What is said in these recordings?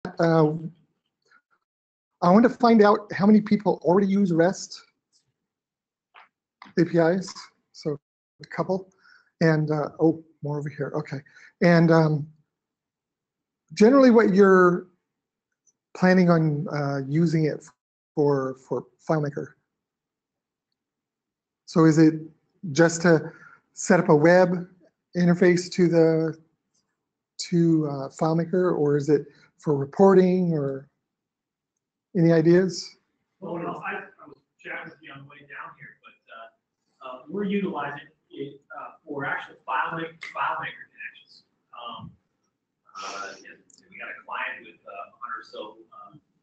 I want to find out how many people already use REST APIs. So a couple. And, oh, more over here. Okay. And generally what you're planning on using it for FileMaker. So is it just to set up a web interface to FileMaker, or is it for reporting, or any ideas? Well, no, I was chatting with you on the way down here, but we're utilizing it for actual FileMaker connections. We got a client with 100 or so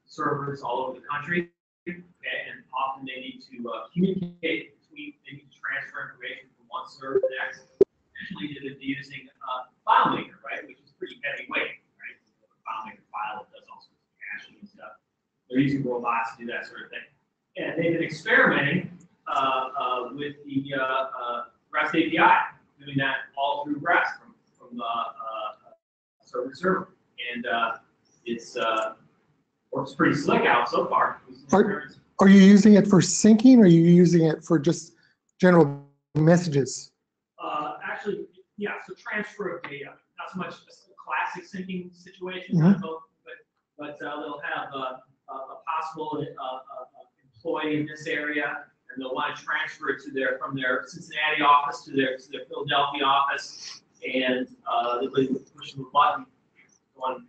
servers all over the country, okay, and often they need to communicate between, they need to transfer information from one server to the next. Usually they're using FileMaker, right, which is pretty heavyweight, right? FileMaker file that does all sorts of caching and stuff. They're using robots to do that sort of thing. And they've been experimenting with the REST API, doing that all through REST from server to server. And it's works pretty slick out so far. Are you using it for syncing, or are you using it for just general messages? Actually, yeah, so transfer of data. Not so much a classic syncing situation, but they'll have a possible employee in this area, and they'll want to transfer it to from their Cincinnati office to their Philadelphia office, and they'll be pushing the button.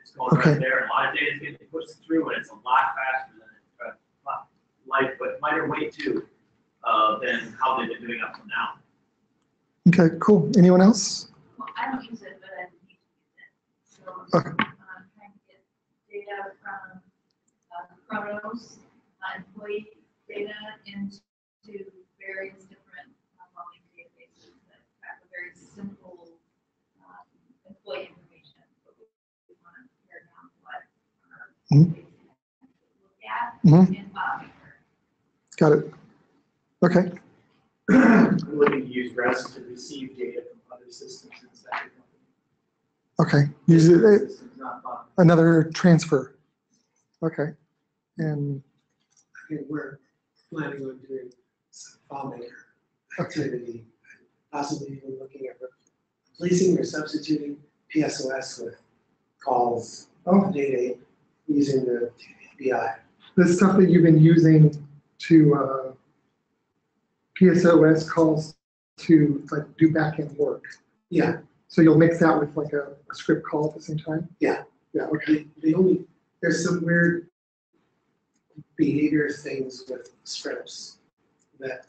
It's going right there, and a lot of data is getting pushed through, and it's a lot faster than lighter weight too than how they've been doing up to now. Okay, cool. Anyone else? Well, I don't use it, but I need to use it. So I'm trying to get data from Chronos, employee data into various different modeling databases that have a very simple employee information. But we want to pare down what our look at in FileMaker. Got it. Okay. I'm looking to use REST to receive data from other systems inside the company. Okay. Use it another transfer. Okay. And we're planning on doing some FileMaker activity, possibly even looking at replacing or substituting PSOS with calls of data using the API. the stuff that you've been using to PSOS calls to like do backend work. Yeah. So you'll mix that with like a script call at the same time? Yeah. Yeah, okay. There's some weird behavior things with scripts that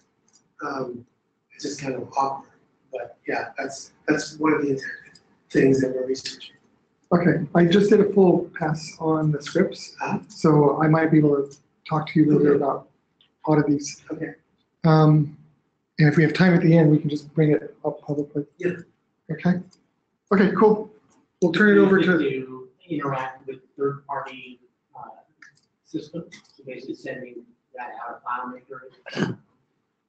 it's just kind of awkward. But yeah, that's one of the things that we're researching. Okay, I just did a full pass on the scripts, so I might be able to talk to you later about a lot of these. Okay. And if we have time at the end, we can just bring it up publicly. Yeah. Okay. Okay, cool. We'll turn it over to interact with third-party systems, so basically sending that out of FileMaker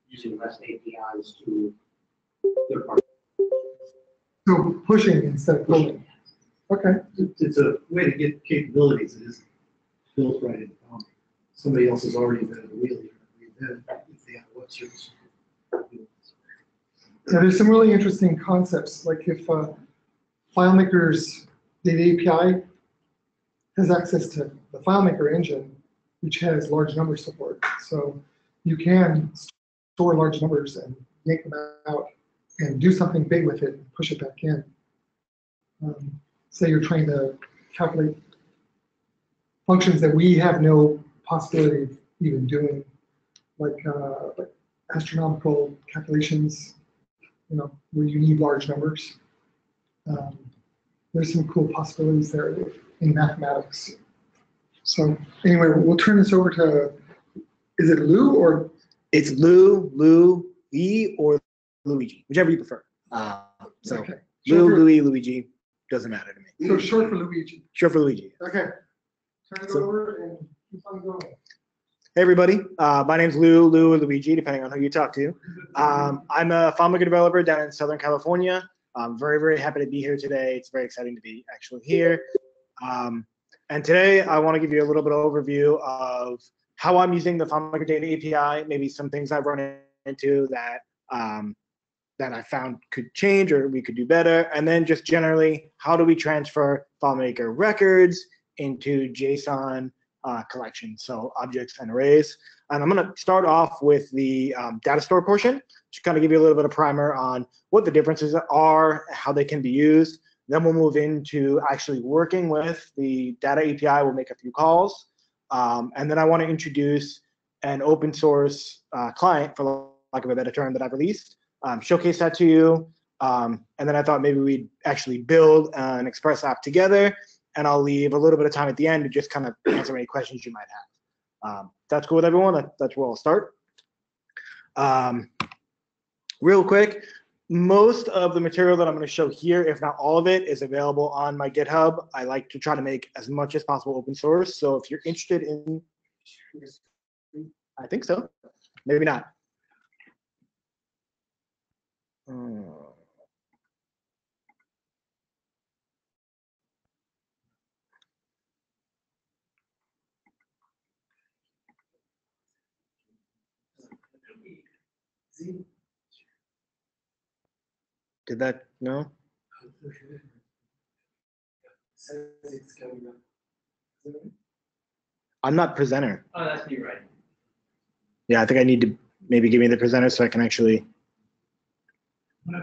using REST APIs to third-party. So pushing instead of pulling. Okay. It's a way to get capabilities that isn't built right into FileMaker. Somebody else has already invented the wheel here. If they have a web service. Yeah, there's some really interesting concepts, like if FileMaker's data API has access to the FileMaker engine, which has large number support. So you can store large numbers and yank them out and do something big with it and push it back in. Say you're trying to calculate functions that we have no possibility of even doing, like astronomical calculations, where you need large numbers. There's some cool possibilities there in mathematics. So anyway, we'll turn this over to, is it Lou or? It's Lou, E, or Luigi, whichever you prefer. Okay. Lou, Louis, Luigi, doesn't matter to me. So short for Luigi. Short for Luigi. Okay. Turn it over and keep on going. Hey everybody, my name's Lou or Luigi, depending on who you talk to. I'm a FileMaker developer down in Southern California. I'm very, very happy to be here today. It's very exciting to be actually here. And And today I want to give you a little bit of overview of how I'm using the FileMaker Data API, maybe some things I've run into that that I found could change or we could do better, and then just generally, how do we transfer FileMaker records into JSON collections, so objects and arrays. And I'm going to start off with the data store portion, to kind of give you a little bit of primer on what the differences are, how they can be used. Then we'll move into actually working with the data API. We'll make a few calls. And then I want to introduce an open source client, for lack of a better term, that I've released, showcase that to you. And then I thought maybe we'd actually build an Express app together, and I'll leave a little bit of time at the end to just kind of answer any questions you might have. That's cool with everyone. That's where I'll start. Real quick, most of the material that I'm going to show here, if not all of it, is available on my GitHub. I like to try to make as much as possible open source. So if you're interested in, I think so, maybe not. Did that, no? Says it's coming up. I'm not presenter. Oh, that's me, right? Yeah, I think I need to maybe give me the presenter so I can actually. Yeah,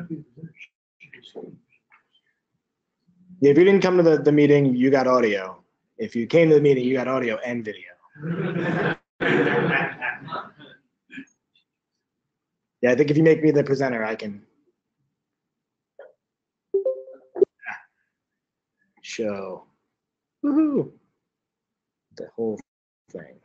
if you didn't come to the meeting, you got audio. If you came to the meeting, you got audio and video. Yeah, I think if you make me the presenter, I can show. Woohoo! The whole thing.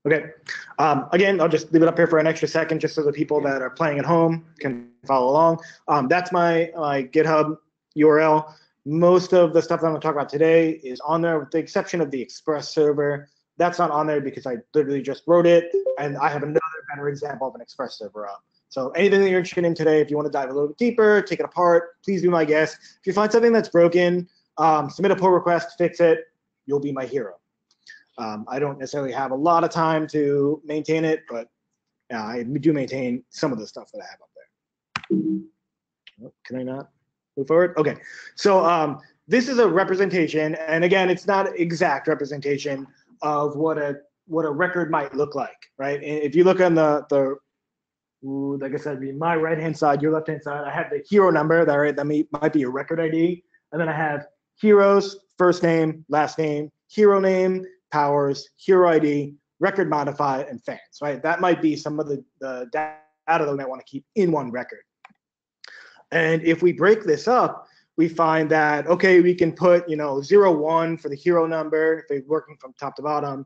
Okay. Again, I'll just leave it up here for an extra second, just so the people that are playing at home can follow along. That's my GitHub URL. Most of the stuff that I'm going to talk about today is on there, with the exception of the Express server. That's not on there because I literally just wrote it, and I have another better example of an Express server up. So anything that you're interested in today, if you want to dive a little bit deeper, take it apart, please be my guest. If you find something that's broken, submit a pull request, fix it. You'll be my hero. I don't necessarily have a lot of time to maintain it, but I do maintain some of the stuff that I have up there. Can I not move forward? Okay, so this is a representation, and again, it's not exact representation of what a record might look like, right? If you look on the like I said, be my right-hand side, your left-hand side, I have the hero number, that might be a record ID, and then I have heroes, first name, last name, hero name, powers, hero ID, record modified, and fans, right? That might be some of the data that we might want to keep in one record. And if we break this up, we find that, okay, we can put, 0, 1 for the hero number, if we're working from top to bottom.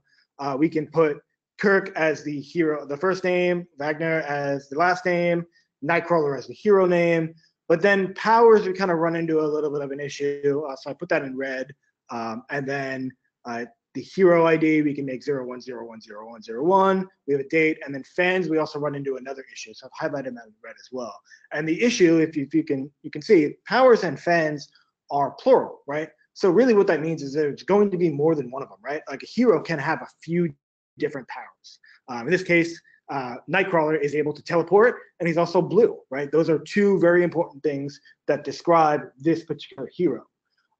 We can put Kirk as the hero, the first name, Wagner as the last name, Nightcrawler as the hero name. But then powers, we kind of run into a little bit of an issue. So I put that in red. And then the hero ID, we can make 01010101. We have a date, and then fans, we also run into another issue. So I've highlighted that in red as well. And the issue, if you can see, powers and fans are plural, right? So really what that means is there's going to be more than one of them, right? Like a hero can have a few different powers. In this case, Nightcrawler is able to teleport, and he's also blue, right? Those are two very important things that describe this particular hero.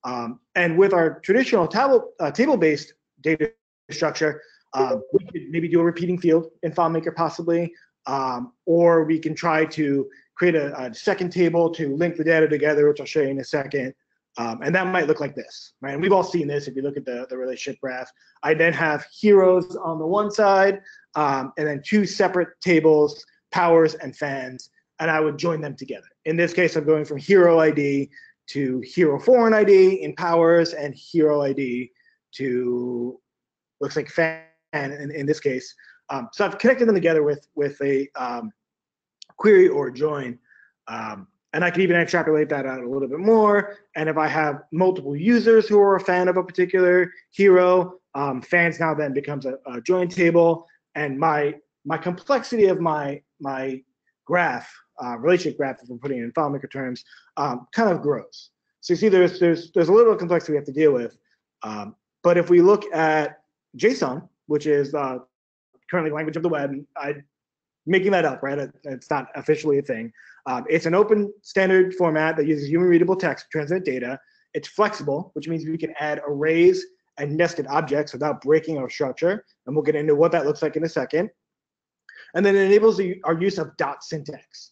And with our traditional table-based data structure, we could maybe do a repeating field in FileMaker possibly, or we can try to create a second table to link the data together, which I'll show you in a second. And that might look like this, right? And we've all seen this if you look at the relationship graph. I then have heroes on the one side, and then two separate tables, powers and fans, and I would join them together. In this case, I'm going from hero ID to hero foreign ID in powers, and hero ID to, looks like fan in this case. So I've connected them together with a query or join. And I can even extrapolate that out a little bit more. And if I have multiple users who are a fan of a particular hero, fans now then becomes a join table. And my complexity of my graph relationship graph, if we're putting it in FileMaker terms, kind of grows. So you see there's a little bit of complexity we have to deal with. But if we look at JSON, which is currently language of the web, I'm making that up, right? It's not officially a thing. It's an open standard format that uses human readable text to transmit data. It's flexible, which means we can add arrays and nested objects without breaking our structure. And we'll get into what that looks like in a second. And then it enables our use of dot syntax.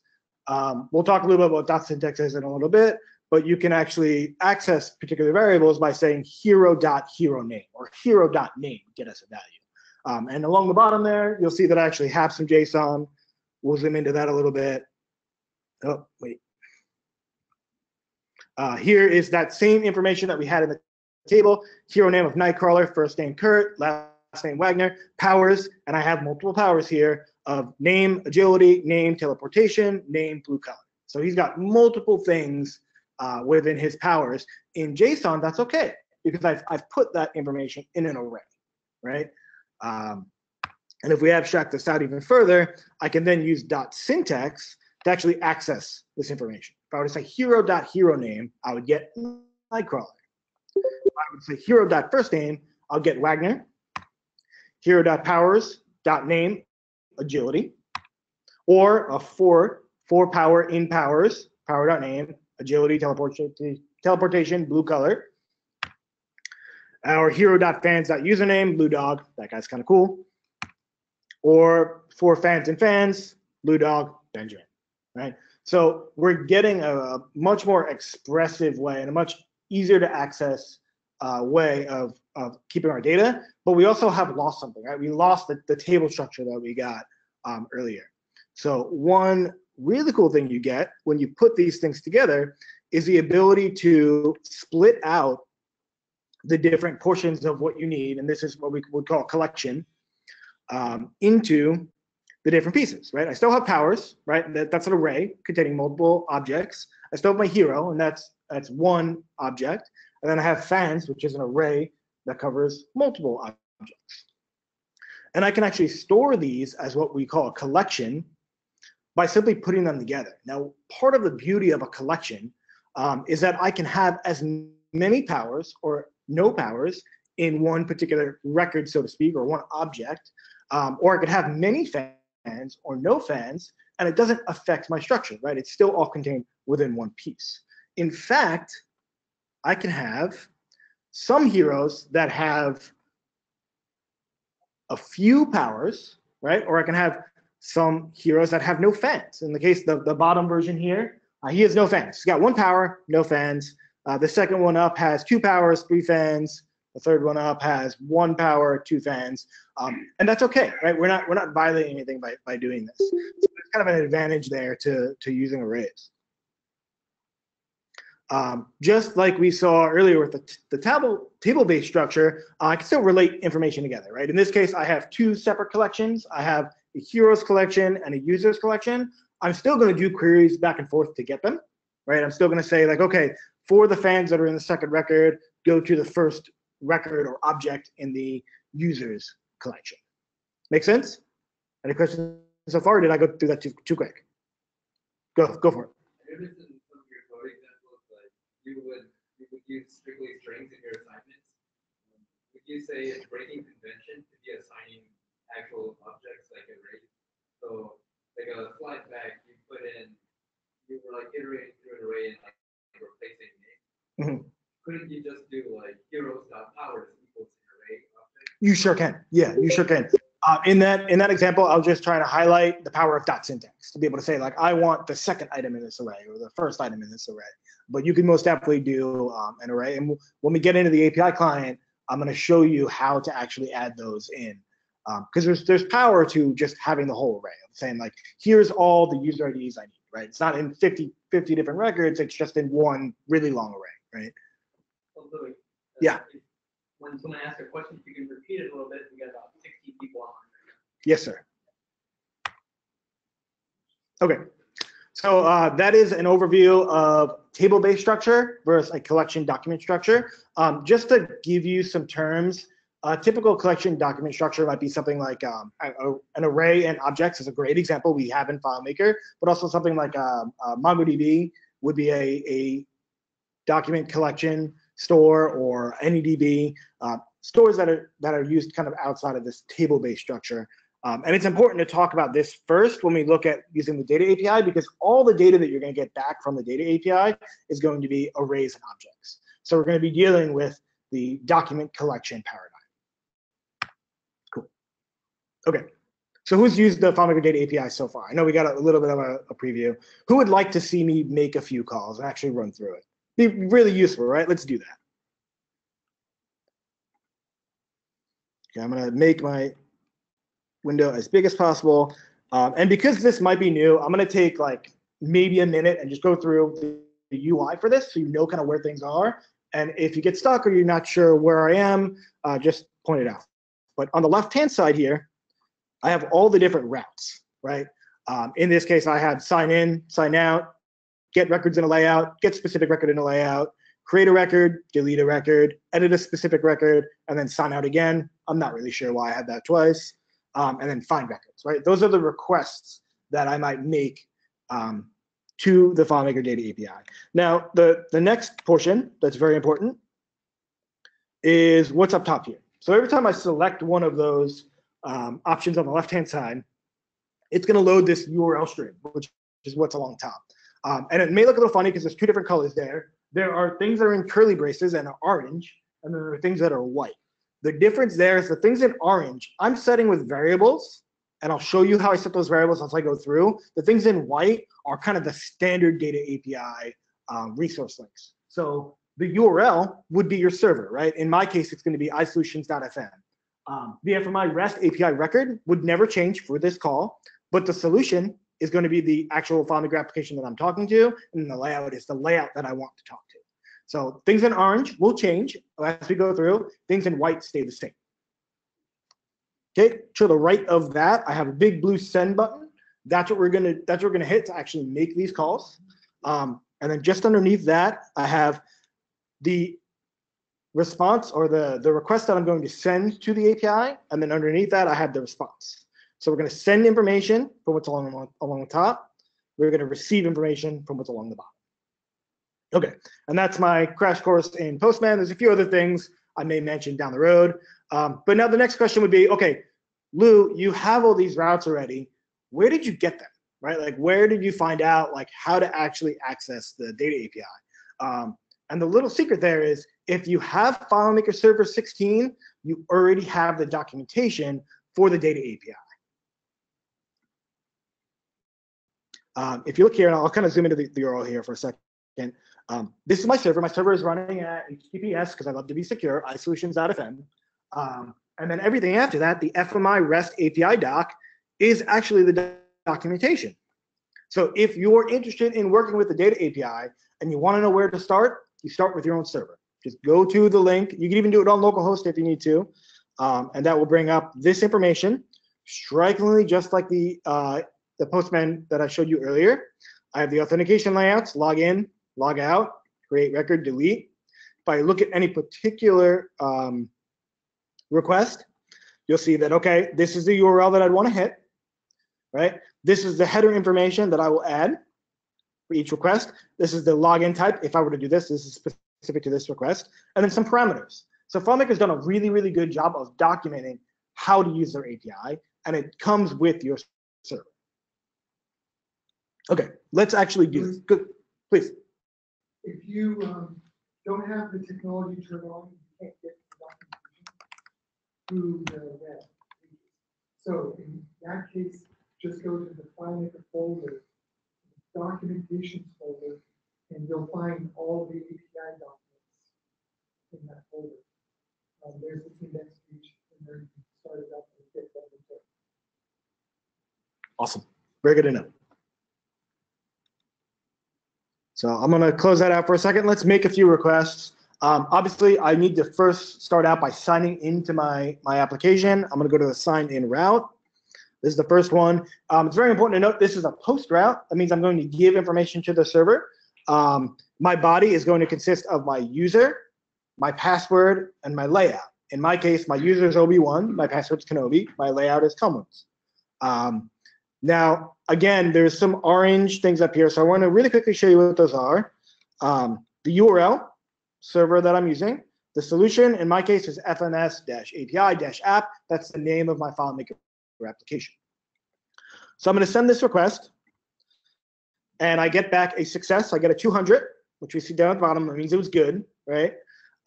We'll talk a little bit about dot syntax in a little bit, but you can actually access particular variables by saying hero.heroName or hero.name get us a value. And along the bottom there, you'll see that I actually have some JSON. We'll zoom into that a little bit. Oh, wait. Here is that same information that we had in the table. Hero name of Nightcrawler, first name Kurt, last name Wagner, powers, and I have multiple powers here of name, agility, name, teleportation, name, blue color. So he's got multiple things within his powers. In JSON, that's okay, because I've put that information in an array, right? And if we abstract this out even further, I can then use dot syntax to actually access this information. If I were to say hero.heroName, I would get Nightcrawler. If I would say hero.firstName, I'll get Wagner. Hero.powers.name, agility. Or a for power in powers, power.name, agility, teleportation, blue color. Our hero.fans.username, blue dog, that guy's kind of cool. Or for fans and fans, blue dog, Benjamin, right? So we're getting a much more expressive way and a much easier to access way of keeping our data, but we also have lost something, right? We lost the table structure that we got earlier. So one really cool thing you get when you put these things together is the ability to split out the different portions of what you need, and this is what we would call collection, into the different pieces, right? I still have powers, right? That's an array containing multiple objects. I still have my hero, and that's one object. And then I have fans, which is an array that covers multiple objects. And I can actually store these as what we call a collection by simply putting them together. Now, part of the beauty of a collection is that I can have as many powers or no powers in one particular record, so to speak, or one object, or I could have many fans or no fans, and it doesn't affect my structure, right? It's still all contained within one piece. In fact, I can have some heroes that have a few powers, right? Or I can have some heroes that have no fans. In the case, the bottom version here, he has no fans. He's got one power, no fans. The second one up has 2 powers, 3 fans. The third one up has 1 power, 2 fans, and that's okay, right? We're not violating anything by doing this. So there's kind of an advantage there to using arrays. Just like we saw earlier with the table-based structure, I can still relate information together, right? In this case, I have 2 separate collections. I have a heroes collection and a users collection. I'm still going to do queries back and forth to get them, right? I'm still going to say like, okay, for the fans that are in the second record, go to the first record or object in the users collection. Make sense? Any questions so far, or did I go through that too quick? Go for it. I noticed in some of your code examples, like you would use strictly strings in your assignments. Would you say it's breaking convention to be assigning actual objects like arrays? So like a slide back, you put in, you were like iterating through an array and like replacing names. Mm-hmm. Couldn't you just do like heroes.powers equals an array object? You sure can. Yeah, you sure can. In that example, I was just trying to highlight the power of dot syntax to be able to say like, I want the second item in this array or the first item in this array. But you can most definitely do an array. And when we get into the API client, I'm going to show you how to actually add those in. Because there's power to just having the whole array. I'm saying like, here's all the user IDs I need, right? It's not in 50 different records. It's just in one really long array, right? Also, Yeah. When someone asks a question, if you can repeat it a little bit, we got about 60 people on. Yes, sir. Okay. So that is an overview of table-based structure versus a collection document structure. Just to give you some terms A typical collection document structure might be something like an array and objects is a great example we have in FileMaker, but also something like MongoDB would be a document collection store, or AnyDB, stores that are used kind of outside of this table-based structure. And it's important to talk about this first when we look at using the data API, because all the data that you're going to get back from the data API is going to be arrays and objects. So we're going to be dealing with the document collection paradigm. Cool. Okay. So who's used the FileMaker Data API so far? I know we got a little bit of a preview. Who would like to see me make a few calls and actually run through it? Be really useful, right? Let's do that. Okay, I'm going to make my window as big as possible. And because this might be new, I'm going to take like maybe a minute and just go through the UI for this so you know kind of where things are. And if you get stuck or you're not sure where I am, just point it out. But on the left-hand side here, I have all the different routes, right? In this case, I have sign in, sign out, get records in a layout, get specific record in a layout, create a record, delete a record, edit a specific record, and then sign out again. I'm not really sure why I had that twice. And then find records, right? Those are the requests that I might make to the FileMaker Data API. Now, the next portion that's very important is what's up top here. So every time I select one of those options on the left-hand side, it's going to load this URL string, which is what's along top. And it may look a little funny because there's two different colors there. There are things that are in curly braces and are orange, and there are things that are white. The difference there is the things in orange, I'm setting with variables, and I'll show you how I set those variables as I go through. The things in white are kind of the standard data API resource links. So the URL would be your server, right? In my case, it's going to be isolutions.fm. The FMI REST API record would never change for this call, but the solution is going to be the actual FileMaker application that I'm talking to, and the layout is the layout that I want to talk to. So things in orange will change as we go through. Things in white stay the same. Okay, to the right of that, I have a big blue send button. That's what we're gonna hit to actually make these calls. And then just underneath that, I have the response or the request that I'm going to send to the API, and then underneath that, I have the response. So we're going to send information from what's along the top. We're going to receive information from what's along the bottom. Okay, and that's my crash course in Postman. There's a few other things I may mention down the road. But now the next question would be, okay, Lou, you have all these routes already. Where did you get them, right? Like, where did you find out like how to actually access the data API? And the little secret there is if you have FileMaker Server 16, you already have the documentation for the data API. If you look here, and I'll kind of zoom into the URL here for a second. This is my server. My server is running at HTTPS because I love to be secure, isolutions.fm. And then everything after that, the FMI REST API doc is actually the documentation. So if you're interested in working with the data API and you want to know where to start, you start with your own server. Just go to the link. You can even do it on localhost if you need to. And that will bring up this information, strikingly just like the Postman that I showed you earlier. I have the authentication layouts, log in, log out, create record, delete. If I look at any particular request, you'll see that, okay, this is the URL that I'd want to hit, right? This is the header information that I will add for each request. This is the login type. If I were to do this, this is specific to this request. And then some parameters. So FileMaker's done a really, really good job of documenting how to use their API, and it comes with your server. Okay, let's actually do this. Good, please. If you don't have the technology turned on, you can't get documentation through the web. So in that case, just go to the FileMaker folder, documentations folder, and you'll find all the API documents in that folder. There's the index page, and there you can start it up and get that info. Awesome, very good to know. So I'm going to close that out for a second. Let's make a few requests. Obviously, I need to first start out by signing into my application. I'm going to go to the sign in route. This is the first one. It's very important to note this is a post route. That means I'm going to give information to the server. My body is going to consist of my user, my password, and my layout. In my case, my user is Obi-Wan, my password's Kenobi, my layout is Tumblins. Now, again, there's some orange things up here, so I want to really quickly show you what those are. The URL server that I'm using, the solution in my case is fms-api-app. That's the name of my FileMaker application. So I'm going to send this request, and I get back a success. I get a 200, which we see down at the bottom. That means it was good, right?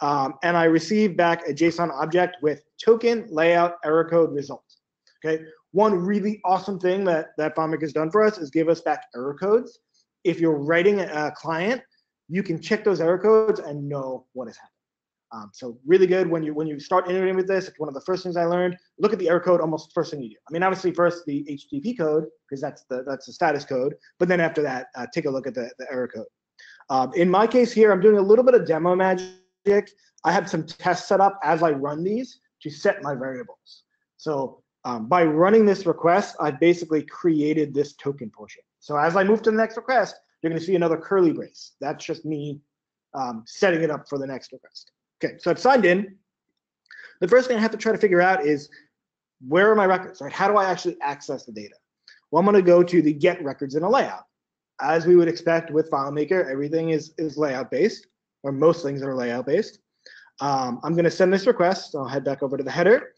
And I receive back a JSON object with token layout error code result. Okay. One really awesome thing that FileMaker has done for us is give us back error codes. If you're writing a client, you can check those error codes and know what is happening. So really good when you start integrating with this. It's one of the first things I learned. Look at the error code almost first thing you do. I mean, obviously first the HTTP code because that's the status code. But then after that, take a look at the error code. In my case here, I'm doing a little bit of demo magic. I have some tests set up as I run these to set my variables. So by running this request, I basically created this token portion. So as I move to the next request, you're going to see another curly brace. That's just me setting it up for the next request. Okay, so I've signed in. The first thing I have to try to figure out is where are my records, right? How do I actually access the data? Well, I'm going to go to the get records in a layout. As we would expect with FileMaker, everything is layout based, or most things are layout based. I'm going to send this request. I'll head back over to the header.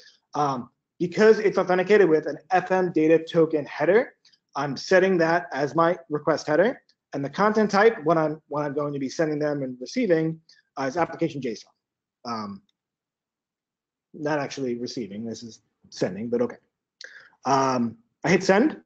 Because it's authenticated with an FM data token header, I'm setting that as my request header. And the content type, what I'm going to be sending them and receiving is application JSON. Not actually receiving, this is sending, but okay. I hit send,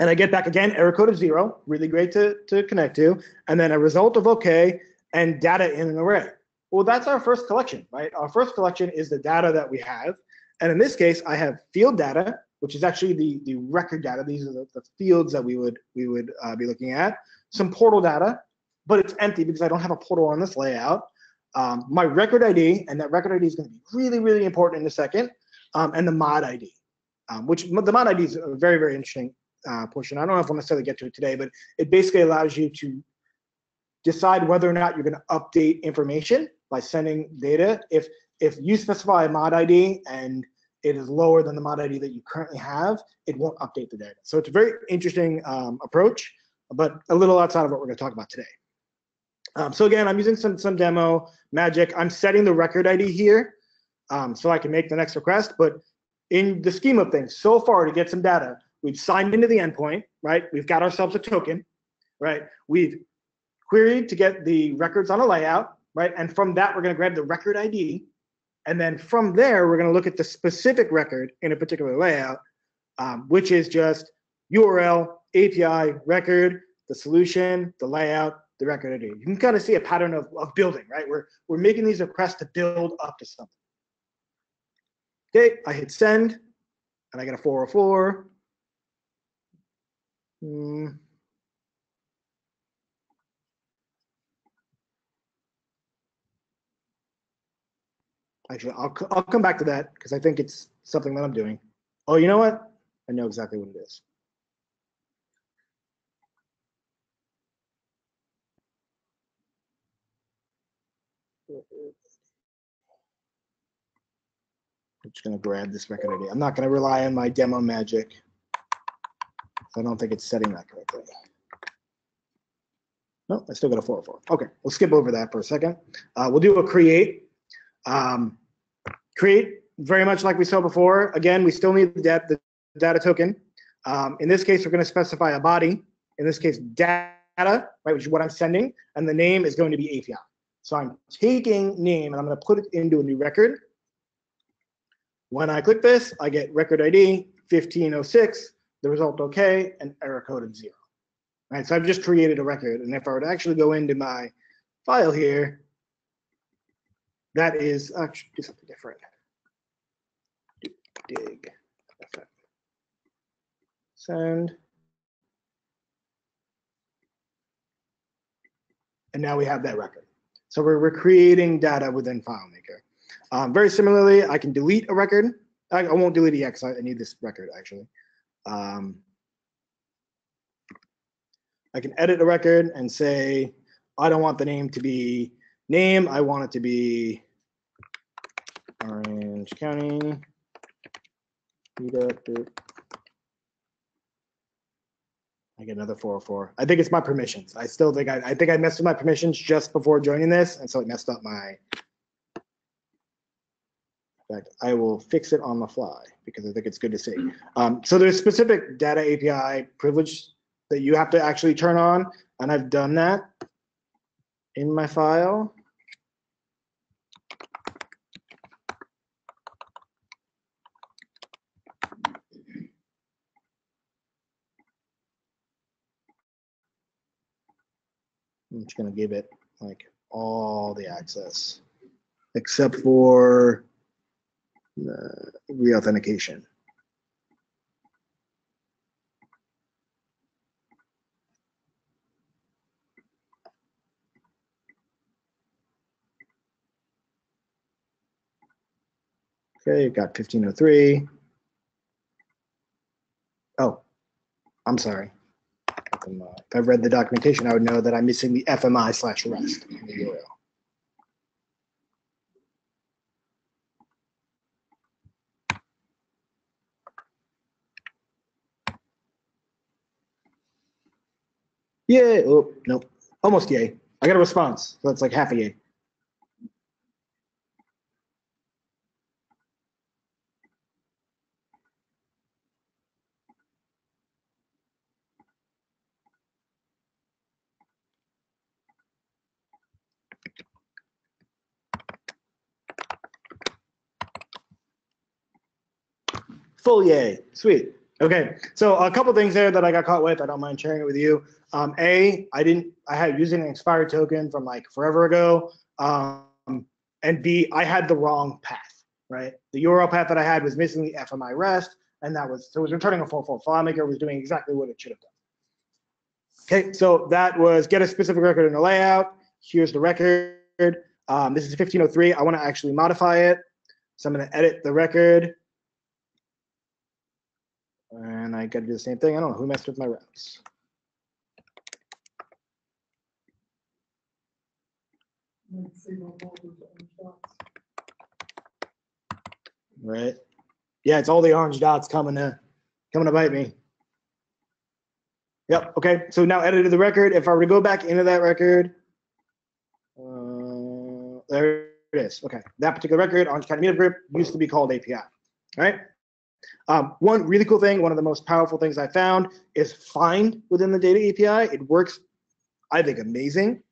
and I get back again, error code of 0, really great to connect to, and then a result of okay, and data in an array. Well, that's our first collection, right? Our first collection is the data that we have. And in this case, I have field data, which is actually the record data. These are the fields that we would be looking at. Some portal data, but it's empty because I don't have a portal on this layout. My record ID, and that record ID is going to be really, really important in a second, and the mod ID, which the mod ID is a very, very interesting portion. I don't know if we'll necessarily get to it today, but it basically allows you to decide whether or not you're going to update information by sending data. If you specify a mod ID and it is lower than the mod ID that you currently have, it won't update the data. So it's a very interesting approach, but a little outside of what we're going to talk about today. So again, I'm using some demo magic. I'm setting the record ID here so I can make the next request. But in the scheme of things, so far to get some data, we've signed into the endpoint, right? We've got ourselves a token, right? We've queried to get the records on a layout, right? And from that, we're going to grab the record ID. And then from there, we're going to look at the specific record in a particular layout, which is just URL, API, record, the solution, the layout, the record ID. You can kind of see a pattern of building, right? We're making these requests to build up to something. Okay, I hit send, and I get a 404. Actually, I'll come back to that because I think it's something that I'm doing. Oh, you know what? I know exactly what it is. I'm just going to grab this record ID. I'm not going to rely on my demo magic. I don't think it's setting that correctly. No, I still got a 404. Okay, we'll skip over that for a second. We'll do a create. Create, very much like we saw before. Again, we still need the data token. In this case, we're going to specify a body. In this case, data, right, which is what I'm sending. And the name is going to be API. So I'm taking name, and I'm going to put it into a new record. When I click this, I get record ID 1506, the result okay, and error code of 0. Right, so I've just created a record, and if I were to actually go into my file here, that is actually do something different. Dig, send, and now we have that record. So we're creating data within FileMaker. Very similarly, I can delete a record. I won't delete it yet because I need this record actually. I can edit a record and say, I don't want the name to be name. I want it to be Orange County meetup group. I get another 404. I think it's my permissions. I still think I think I messed with my permissions just before joining this, and so it messed up my. In fact, I will fix it on the fly because I think it's good to see. So there's specific data API privilege that you have to actually turn on, and I've done that in my file. I'm just going to give it like all the access except for reauthentication. Okay, got 1503. Oh, I'm sorry. If I read the documentation, I would know that I'm missing the FMI/REST in the URL. Yay! Oh, nope. Almost yay. I got a response, so that's like half a yay. Full yay. Sweet. Okay, so a couple things there that I got caught with. I don't mind sharing it with you. A, I had using an expired token from like forever ago. And B, I had the wrong path, right? The URL path that I had was missing the FMI REST, and that was, so it was returning a 404. FileMaker was doing exactly what it should have done. Okay, so that was get a specific record in the layout. Here's the record. This is 1503. I want to actually modify it. So I'm going to edit the record. And I got to do the same thing. I don't know who messed with my routes. Right. Yeah, it's all the orange dots coming to bite me. Yep. Okay. So now edited the record. If I were to go back into that record, there it is. Okay. That particular record, Orange County Meetup Group, used to be called API. All right. One really cool thing, one of the most powerful things I found is find within the data API. It works, I think, amazing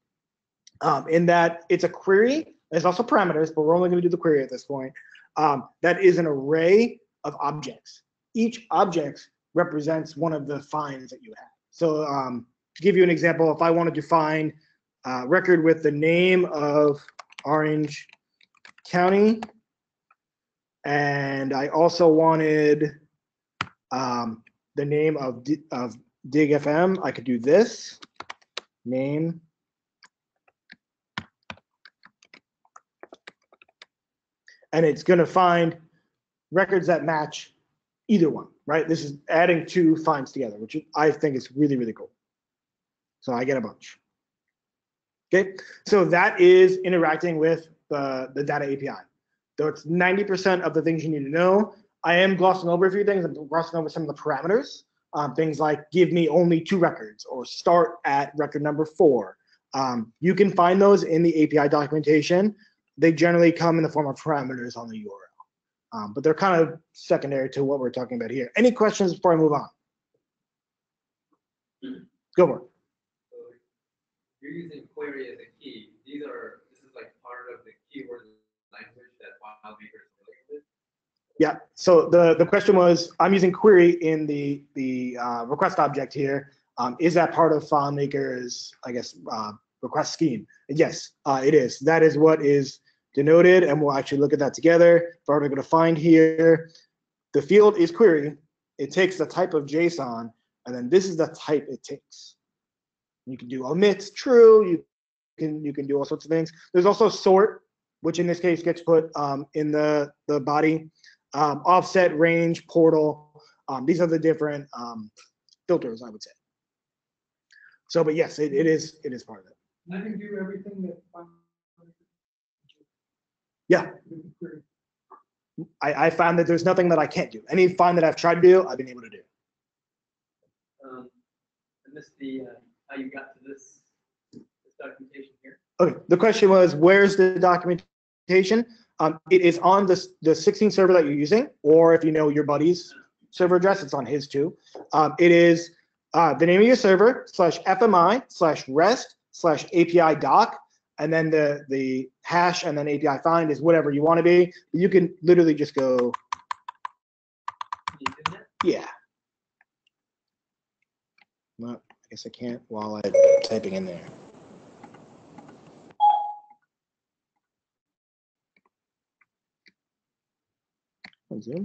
in that it's a query. There's also parameters, but we're only going to do the query at this point. That is an array of objects. Each object represents one of the finds that you have. So to give you an example, if I wanted to find a record with the name of Orange County, and I also wanted the name of Dig FM, I could do this, name, and it's going to find records that match either one, right? This is adding two finds together, which I think is really, really cool. So I get a bunch. Okay, so that is interacting with the data API. So it's 90% of the things you need to know. I am glossing over a few things. I'm glossing over some of the parameters. Things like give me only 2 records or start at record number 4. You can find those in the API documentation. They generally come in the form of parameters on the URL. But they're kind of secondary to what we're talking about here. Any questions before I move on? Go for it. So you're using query as a key. This is like part of the keyword language that FileMaker is familiar with. Yeah, so the question was, I'm using query in the request object here. Is that part of FileMaker's, I guess, request scheme? And yes, it is. That is what is denoted, and we'll actually look at that together. If I were to go to find here, the field is query. It takes the type of JSON, and then this is the type it takes. You can do omit, true. You can do all sorts of things. There's also sort, which in this case gets put in the body. Offset, range, portal. These are the different filters, I would say. So, but yes, it is part of it. You can do everything that. Yeah. I found that there's nothing that I can't do. Any find that I've tried to do, I've been able to do. I missed the, how you got to this documentation here. Okay, the question was, where's the documentation? It is on the 16 server that you're using, or if you know your buddy's server address, it's on his too. It is the name of your server /FMI/REST/API doc, and then the hash and then API find is whatever you want to be. You can literally just go, Can you do that? yeah. Well, I guess I can't while I'm typing in there. On Zoom.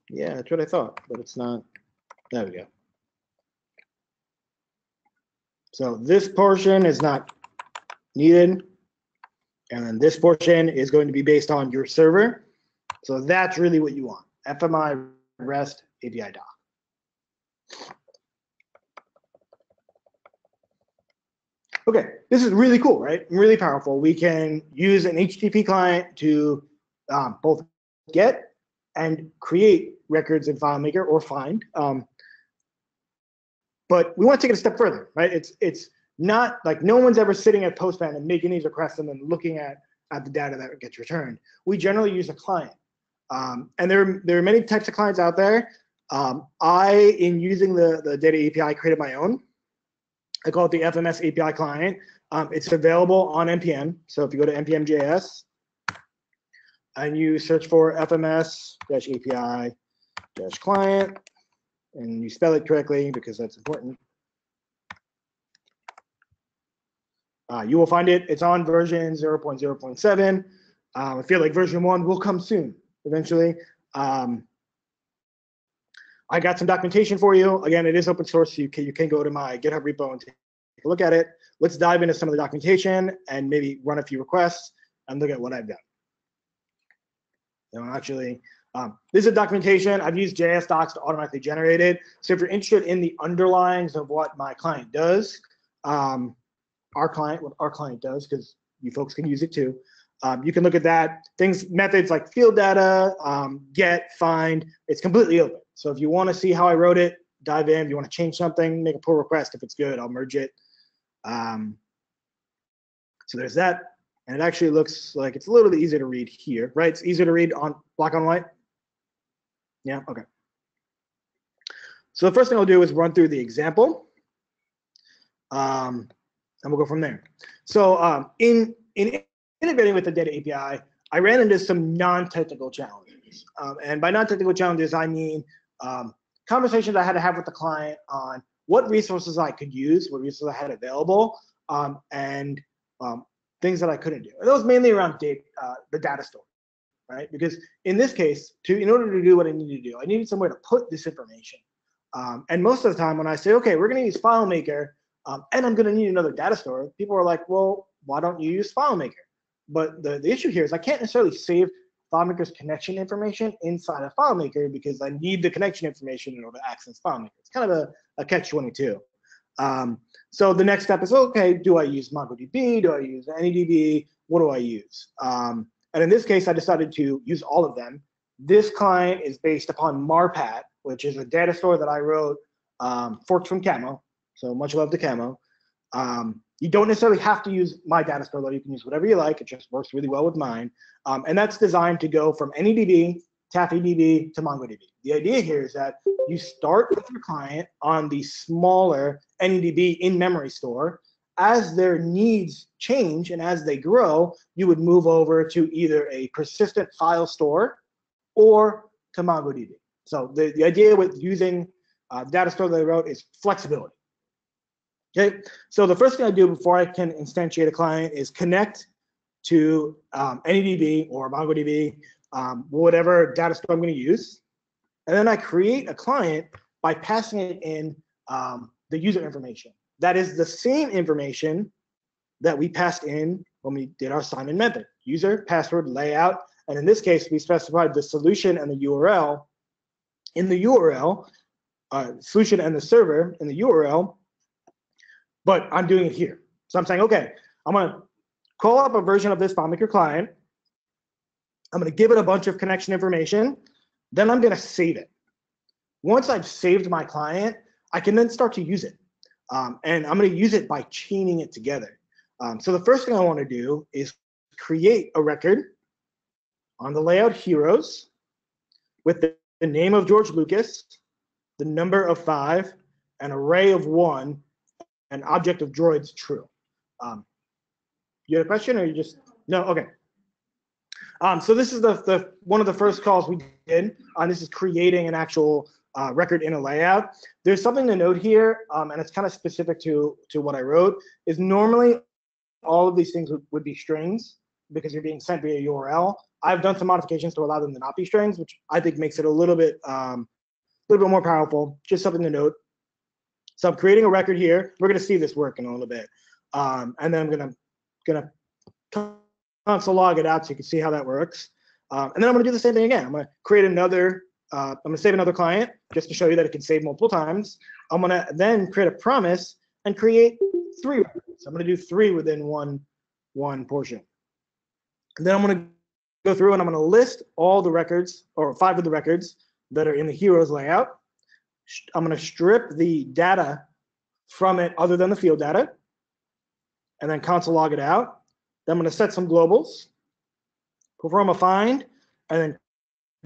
Yeah, that's what I thought, but it's not. There we go. So this portion is not needed. And then this portion is going to be based on your server. So that's really what you want. FMI REST API doc. Okay, this is really cool, right? Really powerful. We can use an HTTP client to both get and create records in FileMaker or find. But we want to take it a step further, right? It's not like no one's ever sitting at Postman and making these requests and then looking at the data that gets returned. We generally use a client. And there are many types of clients out there. In using the data API, created my own. I call it the FMS API client. It's available on NPM. So if you go to npm.js and you search for FMS-API-client, and you spell it correctly because that's important, you will find it. It's on version 0.0.7. I feel like version 1 will come soon, eventually. I got some documentation for you. Again, it is open source, so you can go to my GitHub repo and take a look at it. Let's dive into some of the documentation and maybe run a few requests and look at what I've done. Actually, this is documentation. I've used JS docs to automatically generate it. So if you're interested in the underlyings of what my client does, what our client does, because you folks can use it too. You can look at that. Methods like field data, get, find, it's completely open. So if you want to see how I wrote it, dive in. If you want to change something, make a pull request. If it's good, I'll merge it. So there's that. And it actually looks like it's a little bit easier to read here, right? It's easier to read on black on white. Yeah, okay. So the first thing I'll do is run through the example. And we'll go from there. So in integrating with the data API, I ran into some non-technical challenges. And by non-technical challenges, I mean conversations I had to have with the client on what resources I could use, what resources I had available, and things that I couldn't do. And that was mainly around the data store, right? Because in this case, in order to do what I needed to do, I needed somewhere to put this information. And most of the time when I say, okay, we're going to use FileMaker, and I'm going to need another data store, people are like, well, why don't you use FileMaker? But the issue here is I can't necessarily save FileMaker's connection information inside of FileMaker because I need the connection information in order to access FileMaker. It's kind of a catch-22. So the next step is, okay, do I use MongoDB? Do I use AnyDB? What do I use? And in this case, I decided to use all of them. This client is based upon Marpat, which is a data store that I wrote, forked from Camo. So much love to Camo. You don't necessarily have to use my data store, though. You can use whatever you like. It just works really well with mine. And that's designed to go from AnyDB, TaffyDB to MongoDB. The idea here is that you start with your client on the smaller AnyDB in-memory store. As their needs change and as they grow, you would move over to either a persistent file store or to MongoDB. So the idea with using data store that I wrote is flexibility. Okay, so the first thing I do before I can instantiate a client is connect to AnyDB or MongoDB, whatever data store I'm going to use. And then I create a client by passing it in the user information. That is the same information that we passed in when we did our sign-in method. User, password, layout, And in this case, we specified the solution and the URL in the URL, solution and the server in the URL, but I'm doing it here. So I'm saying, okay, I'm gonna call up a version of this FileMaker client. I'm gonna give it a bunch of connection information. Then I'm gonna save it. Once I've saved my client, I can then start to use it. And I'm gonna use it by chaining it together. So the first thing I wanna do is create a record on the layout heroes with the name of George Lucas, the number of 5, an array of 1, an object of droids true. You had a question or you just, no, okay. So this is the one of the first calls we did. This is creating an actual record in a layout. There's something to note here, and it's kind of specific to what I wrote, is normally all of these things would be strings because you're being sent via URL. I've done some modifications to allow them to not be strings, which I think makes it a little bit more powerful. Just something to note. So I'm creating a record here. We're gonna see this work in a little bit, and then I'm gonna console log it out so you can see how that works. And then I'm gonna do the same thing again. I'm gonna create another. I'm gonna save another client just to show you that it can save multiple times. I'm gonna then create a promise and create 3 records. I'm gonna do 3 within one portion. And then I'm gonna go through and I'm gonna list all the records, or 5 of the records that are in the heroes layout. I'm gonna strip the data from it other than the field data, and then console log it out. Then I'm gonna set some globals, perform a find, and then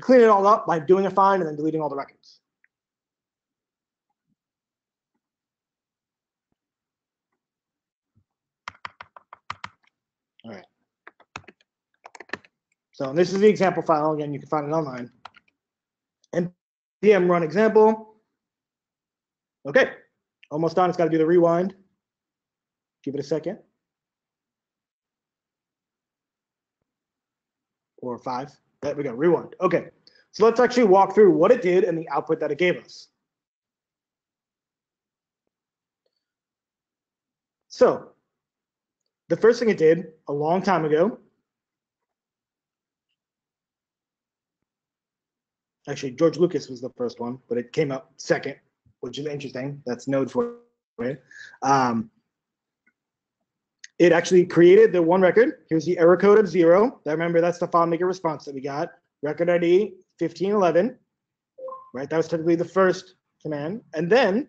clean it all up by doing a find and then deleting all the records. All right. So this is the example file. Again, you can find it online. npm run example. Okay, almost done. It's got to do the rewind. Give it a second. Or 5. There we go, rewind. Okay, so let's actually walk through what it did and the output that it gave us. So the first thing it did a long time ago, actually George Lucas was the first one, but it came up second, which is interesting. That's node for it. It actually created the 1 record. Here's the error code of 0. Remember, that's the FileMaker response that we got. Record ID 1511, right? That was typically the first command. And then,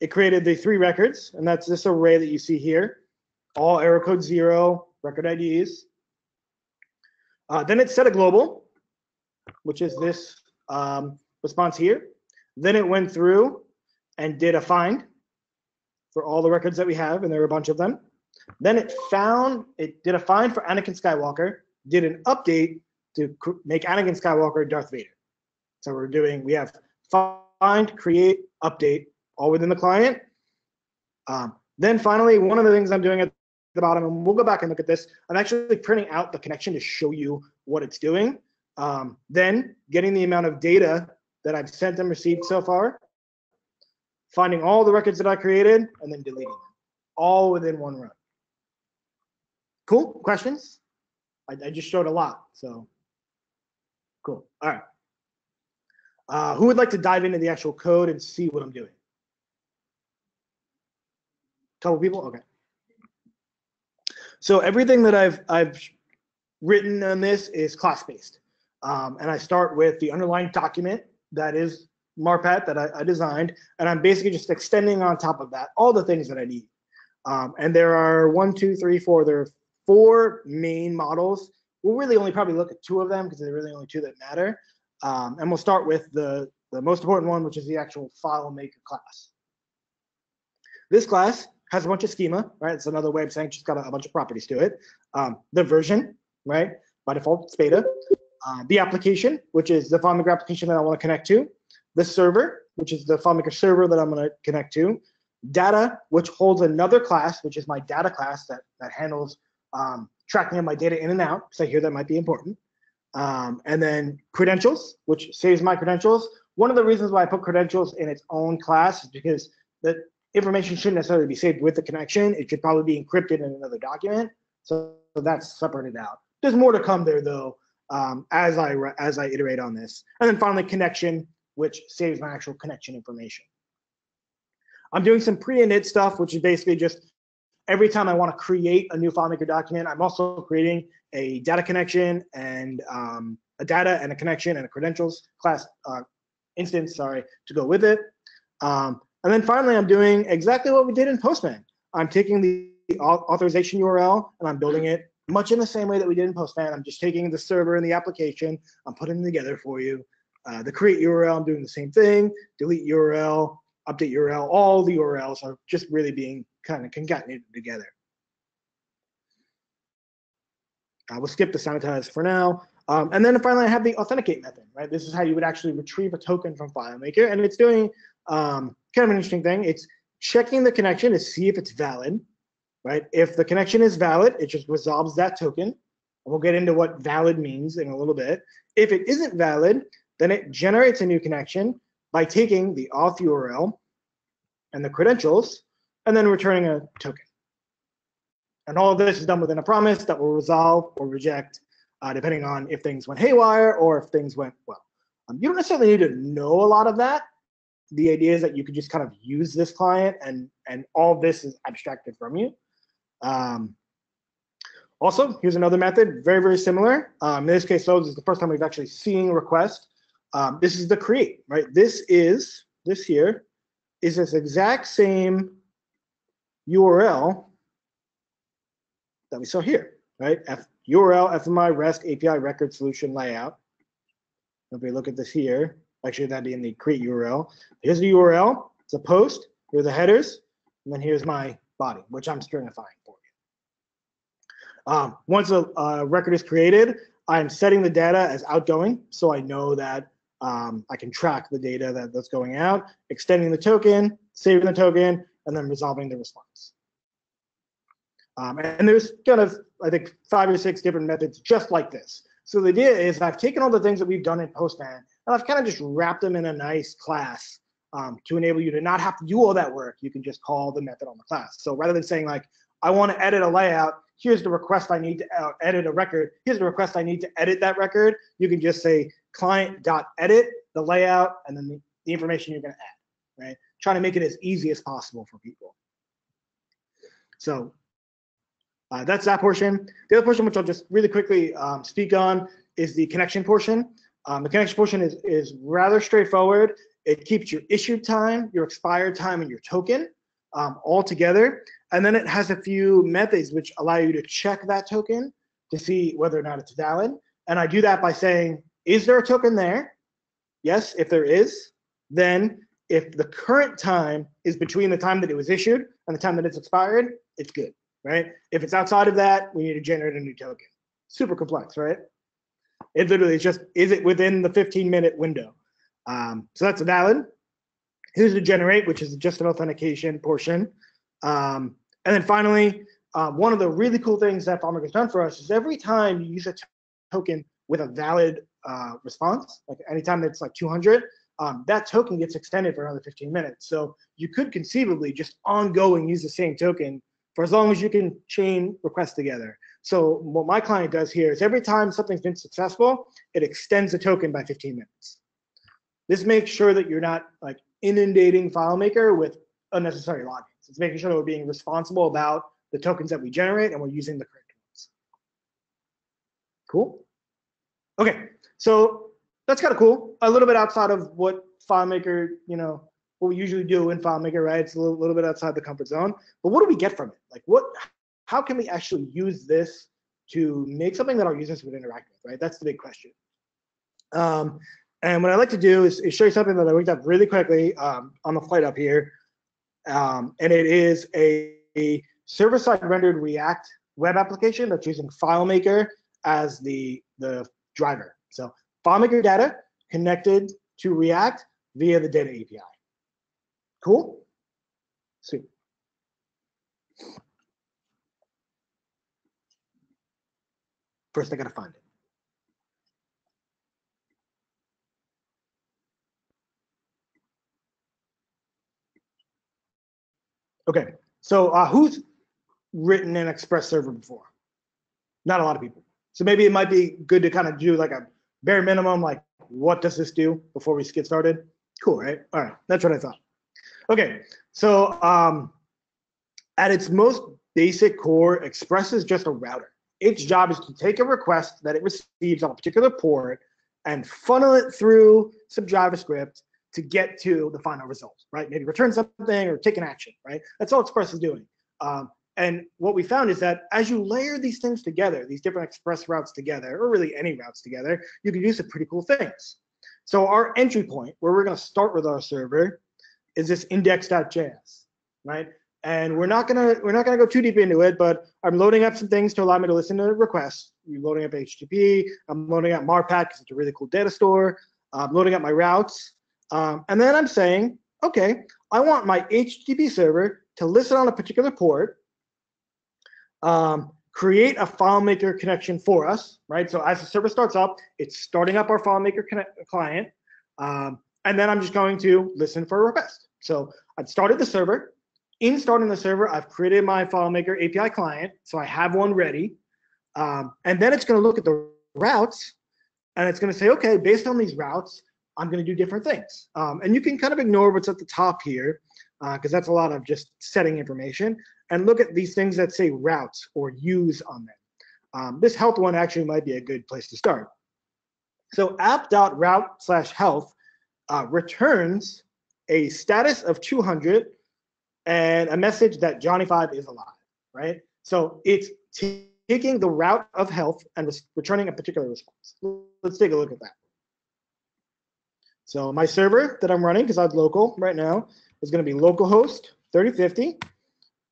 it created the 3 records, and that's this array that you see here. All error code 0, record IDs. Then it set a global, which is this response here. Then it went through and did a find for all the records that we have, and there are a bunch of them. Then it did a find for Anakin Skywalker, did an update to make Anakin Skywalker Darth Vader. So we have find, create, update, all within the client. Then finally, one of the things I'm doing at the bottom, and we'll go back and look at this, I'm actually printing out the connection to show you what it's doing. Then getting the amount of data that I've sent and received so far, finding all the records that I created, and then deleting them, all within 1 run. Cool, questions? I just showed a lot, so cool, all right. Who would like to dive into the actual code and see what I'm doing? Couple people, okay. So everything that I've written on this is class-based. And I start with the underlying document that is Marpat that I designed, and I'm basically just extending on top of that all the things that I need. And there are 1, 2, 3, 4. There are 4 main models. We'll really only probably look at 2 of them because there are really only 2 that matter. And we'll start with the most important one, which is the actual FileMaker class. This class has a bunch of schema, right? It's another way of saying it's just got a bunch of properties to it. The version, right? By default, it's beta. The application, which is the FileMaker application that I want to connect to. The server, which is the FileMaker server that I'm going to connect to. Data, which holds another class, which is my data class that handles tracking of my data in and out, because I hear that might be important. And then credentials, which saves my credentials. One of the reasons why I put credentials in its own class is because information shouldn't necessarily be saved with the connection. It should probably be encrypted in another document. So that's separated out. There's more to come there though, as I iterate on this. And then finally connection, which saves my actual connection information. I'm doing some pre-init stuff, which is basically just every time I want to create a new FileMaker document, I'm also creating a data connection and a data and a connection and a credentials class instance, sorry, to go with it. And then finally, I'm doing exactly what we did in Postman. I'm taking the authorization URL and I'm building it much in the same way that we did in Postman. I'm just taking the server and the application, I'm putting them together for you. The create URL, I'm doing the same thing. Delete URL, update URL, all the URLs are just really being kind of concatenated together. We'll skip the sanitize for now. And then finally, I have the authenticate method, right? This is how you would actually retrieve a token from FileMaker. And it's doing kind of an interesting thing. It's checking the connection to see if it's valid, right? If the connection is valid, it just resolves that token. And we'll get into what valid means in a little bit. If it isn't valid, then it generates a new connection by taking the auth URL and the credentials and then returning a token. And all of this is done within a promise that will resolve or reject depending on if things went haywire or if things went well. You don't necessarily need to know a lot of that. The idea is that you could just kind of use this client and all this is abstracted from you. Also, here's another method, very, very similar. In this case, though, this is the first time we've actually seen request. This is the create, right? This here is this exact same URL that we saw here, right? URL, FMI, REST, API, record, solution, layout. If we look at this here, actually that'd be in the create URL. Here's the URL, it's a post, here are the headers, and then here's my body, which I'm stringifying for you. Once a record is created, I'm setting the data as outgoing, so I know that I can track the data that's going out, extending the token, saving the token, and then resolving the response. And there's kind of, I think, 5 or 6 different methods just like this. So the idea is I've taken all the things that we've done in Postman, and I've kind of just wrapped them in a nice class to enable you to not have to do all that work. You can just call the method on the class. So rather than saying like, I want to edit a layout, here's the request I need to edit a record, here's the request I need to edit that record, you can just say client.edit the layout and then the information you're going to add, right? Trying to make it as easy as possible for people. So that's that portion. The other portion, which I'll just really quickly speak on, is the connection portion. The connection portion is rather straightforward. It keeps your issued time, your expired time, and your token all together. And then it has a few methods which allow you to check that token to see whether or not it's valid. And I do that by saying, is there a token there? Yes, if there is, then if the current time is between the time that it was issued and the time that it's expired, it's good, right? If it's outside of that, we need to generate a new token. Super complex, right? It literally is just, is it within the 15-minute window? So that's valid. Here's the generate, which is just an authentication portion. And then finally, one of the really cool things that FileMaker has done for us is every time you use a token with a valid response, like anytime it's like 200, that token gets extended for another 15 minutes. So you could conceivably just ongoing use the same token for as long as you can chain requests together. So what my client does here is every time something's been successful, it extends the token by 15 minutes. This makes sure that you're not like inundating FileMaker with unnecessary logins. It's making sure that we're being responsible about the tokens that we generate and we're using the correct ones. Cool. Okay, so that's kind of cool. A little bit outside of what FileMaker, you know, what we usually do in FileMaker, right? It's a little bit outside the comfort zone. But what do we get from it? Like how can we actually use this to make something that our users would interact with, right? That's the big question. And what I like to do is show you something that I looked up really quickly on the flight up here. And it is a server-side rendered React web application that's using FileMaker as the driver. So FileMaker data connected to React via the data API. Cool? Sweet. First, I gotta find it. Okay, so who's written an Express server before? Not a lot of people. So maybe it might be good to kind of do like a bare minimum, like what does this do before we get started? Cool, right? All right, that's what I thought. Okay, so at its most basic core, Express is just a router. Its job is to take a request that it receives on a particular port and funnel it through some JavaScript to get to the final result, right? Maybe return something or take an action, right? That's all Express is doing. And what we found is that as you layer these things together, these different Express routes together, or really any routes together, you can do some pretty cool things. So our entry point, where we're going to start with our server, is this index.js, right? And we're not gonna go too deep into it, but I'm loading up some things to allow me to listen to requests. I'm loading up HTTP. I'm loading up Marpat because it's a really cool data store. I'm loading up my routes, and then I'm saying, okay, I want my HTTP server to listen on a particular port. Create a FileMaker connection for us, right? So as the server starts up, it's starting up our FileMaker client, and then I'm just going to listen for a request. So I've started the server. In starting the server, I've created my FileMaker API client, so I have one ready. And then it's going to look at the routes, and it's going to say, okay, based on these routes, I'm going to do different things. And you can kind of ignore what's at the top here, because that's a lot of just setting information. And look at these things that say routes or use on them. This health one actually might be a good place to start. So app.route/health returns a status of 200 and a message that Johnny5 is alive, right? So it's taking the route of health and returning a particular response. Let's take a look at that. So my server that I'm running, because I'm local right now, is going to be localhost 3050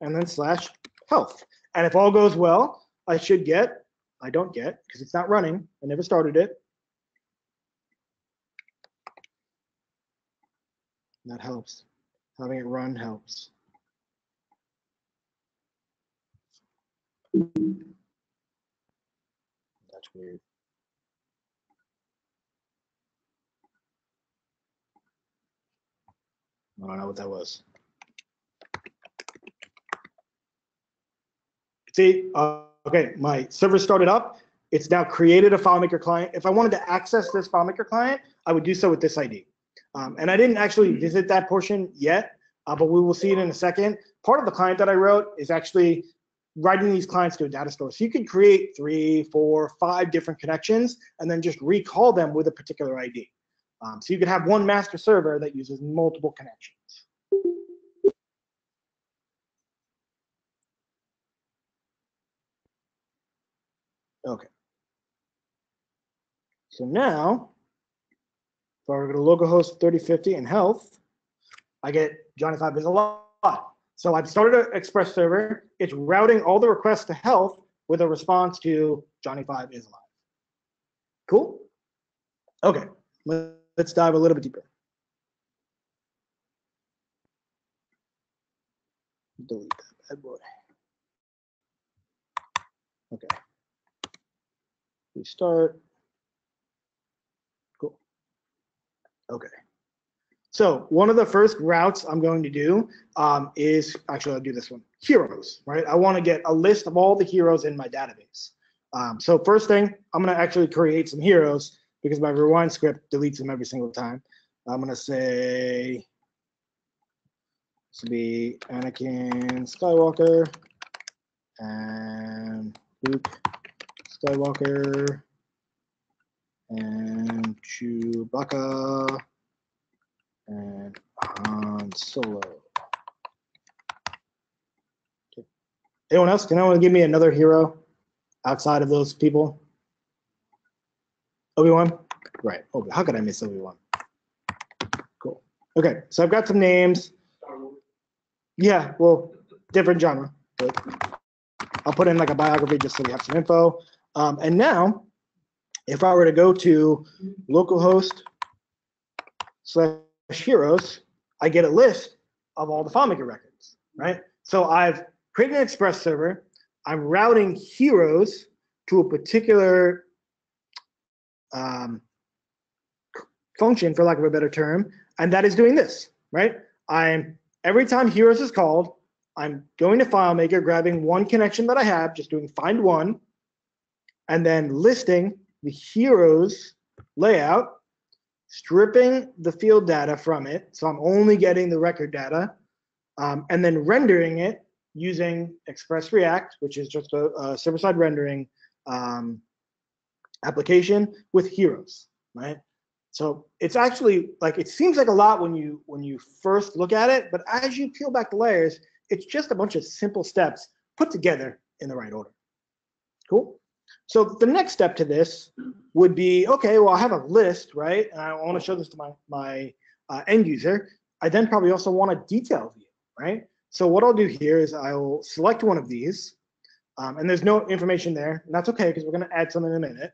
and then /health. And if all goes well, I should get, I don't get, because it's not running, I never started it. That helps. Having it run helps. That's weird. I don't know what that was. See, okay, my server started up. It's now created a FileMaker client. If I wanted to access this FileMaker client, I would do so with this ID. And I didn't actually visit that portion yet, but we will see it in a second. Part of the client that I wrote is actually writing these clients to a data store. So you can create 3, 4, 5 different connections and then just recall them with a particular ID. So you could have one master server that uses multiple connections. Okay. So now, if I were to localhost 3050 and health, I get Johnny5 is alive. So I've started an Express server. It's routing all the requests to health with a response to Johnny5 is alive. Cool? Okay, let's dive a little bit deeper. Delete that bad boy. Okay. Restart. Cool. Okay. So one of the first routes I'm going to do is, actually I'll do this one, heroes, right? I want to get a list of all the heroes in my database. So first thing, I'm going to actually create some heroes because my rewind script deletes them every single time. I'm going to say, this will be Anakin Skywalker and Luke Skywalker and Chewbacca and Han Solo. Okay. Anyone else? Can anyone give me another hero outside of those people? Obi-Wan? Right. Oh, how could I miss Obi-Wan? Cool. Okay, so I've got some names. Yeah, well, different genre. But I'll put in like a biography just so we have some info. And now, if I were to go to localhost/heroes, I get a list of all the FileMaker records, right? So I've created an Express server. I'm routing heroes to a particular function, for lack of a better term, and that is doing this, right? Every time heroes is called, I'm going to FileMaker, grabbing one connection that I have, just doing find one, and then listing the heroes layout, stripping the field data from it, so I'm only getting the record data, and then rendering it using Express React, which is just a server-side rendering application with heroes, right? So it's actually like, it seems like a lot when you first look at it, but as you peel back the layers, it's just a bunch of simple steps put together in the right order. Cool. So the next step to this would be, okay, well, I have a list, right? And I want to show this to my end user. I then probably also want a detail view, right? So what I'll do here is I'll select one of these, and there's no information there, and that's okay because we're going to add something in a minute.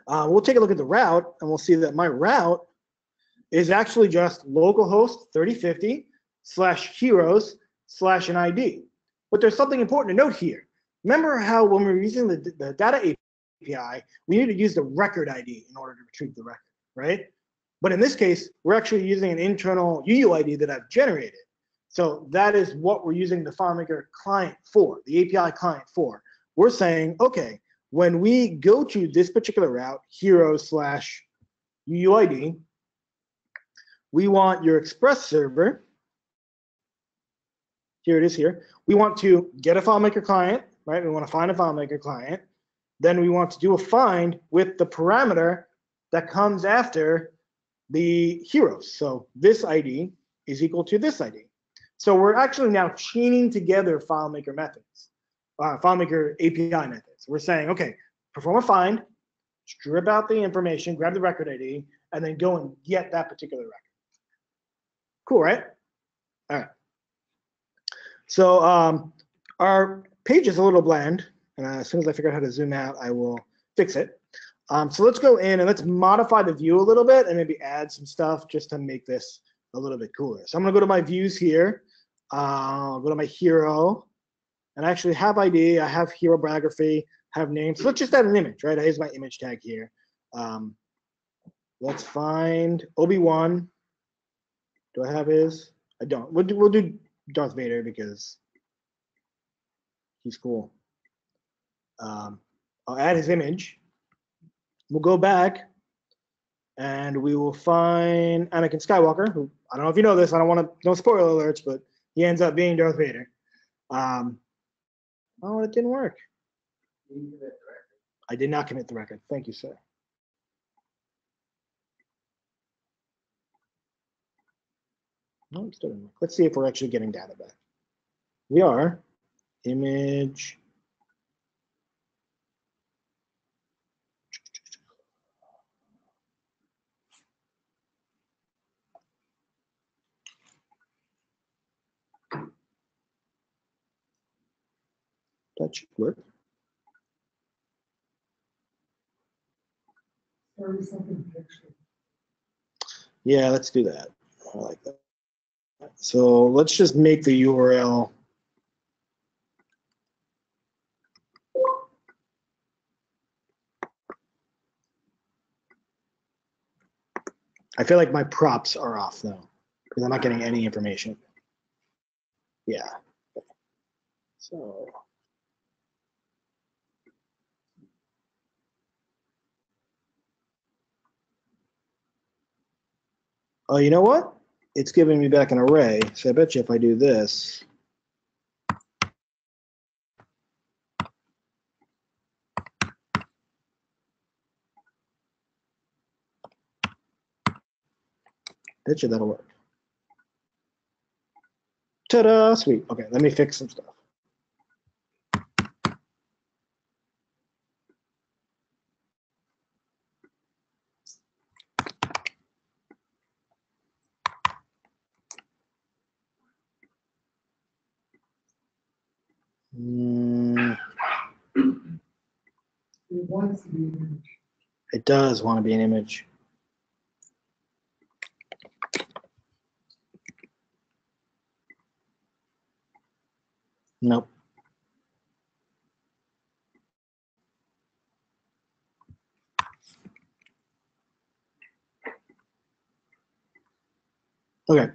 We'll take a look at the route, and we'll see that my route is actually just localhost 3050/heroes/an ID. But there's something important to note here. Remember how when we were using the data API, we need to use the record ID in order to retrieve the record, right? But in this case, we're actually using an internal UUID that I've generated. So that is what we're using the FileMaker client for, the API client for. We're saying, okay, when we go to this particular route, heroes/UUID, we want your Express server. Here it is here. We want to get a FileMaker client, right? We want to find a FileMaker client. Then we want to do a find with the parameter that comes after the heroes. So this ID is equal to this ID. So we're actually now chaining together FileMaker methods, FileMaker API methods. We're saying, okay, perform a find, strip out the information, grab the record ID, and then go and get that particular record. Cool, right? All right. So our page is a little bland, and as soon as I figure out how to zoom out, I will fix it. So let's go in and let's modify the view a little bit and maybe add some stuff just to make this a little bit cooler. So I'm gonna go to my views here. I'll go to my hero, and I actually have ID, I have hero biography, have names. So let's just add an image, right? I use my image tag here. Let's find Obi-Wan. Do I have his? I don't. We'll do Darth Vader because he's cool. I'll add his image. We'll go back and we will find Anakin Skywalker, who, I don't know if you know this, I don't want to, no spoiler alerts, but he ends up being Darth Vader. Oh, it didn't work. I did not commit the record. Thank you, sir. No, it still didn't work. Let's see if we're actually getting data back. We are. Image. That should work. Yeah, let's do that. I like that. So let's just make the URL. I feel like my props are off though, because I'm not getting any information. Yeah. So. Oh, you know what? It's giving me back an array. So I bet you if I do this. Bet you that'll work. Ta-da, sweet. Okay, let me fix some stuff. It does want to be an image. Nope. Okay,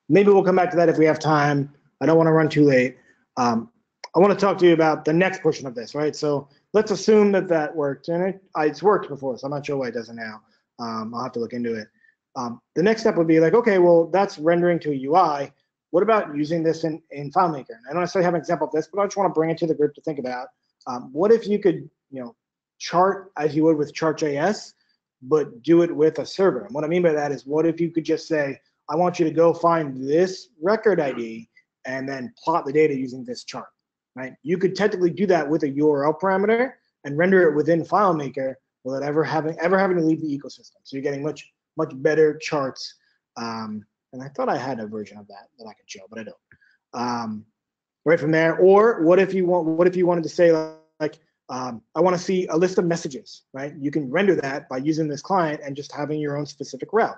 maybe we'll come back to that if we have time. I don't want to run too late. I want to talk to you about the next portion of this, right? So let's assume that that worked, and it's worked before, so I'm not sure why it doesn't now. I'll have to look into it. The next step would be like, okay, well, that's rendering to a UI. What about using this in FileMaker? And I don't necessarily have an example of this, but I just want to bring it to the group to think about. What if you could, chart as you would with Chart.js, but do it with a server? And what I mean by that is, what if you could just say, I want you to go find this record ID and then plot the data using this chart, right? You could technically do that with a URL parameter and render it within FileMaker without ever having to leave the ecosystem. So you're getting much better charts. And I thought I had a version of that I could show, but I don't. Right from there. Or what if you wanted to say like, I want to see a list of messages, right? You can render that by using this client and just having your own specific route.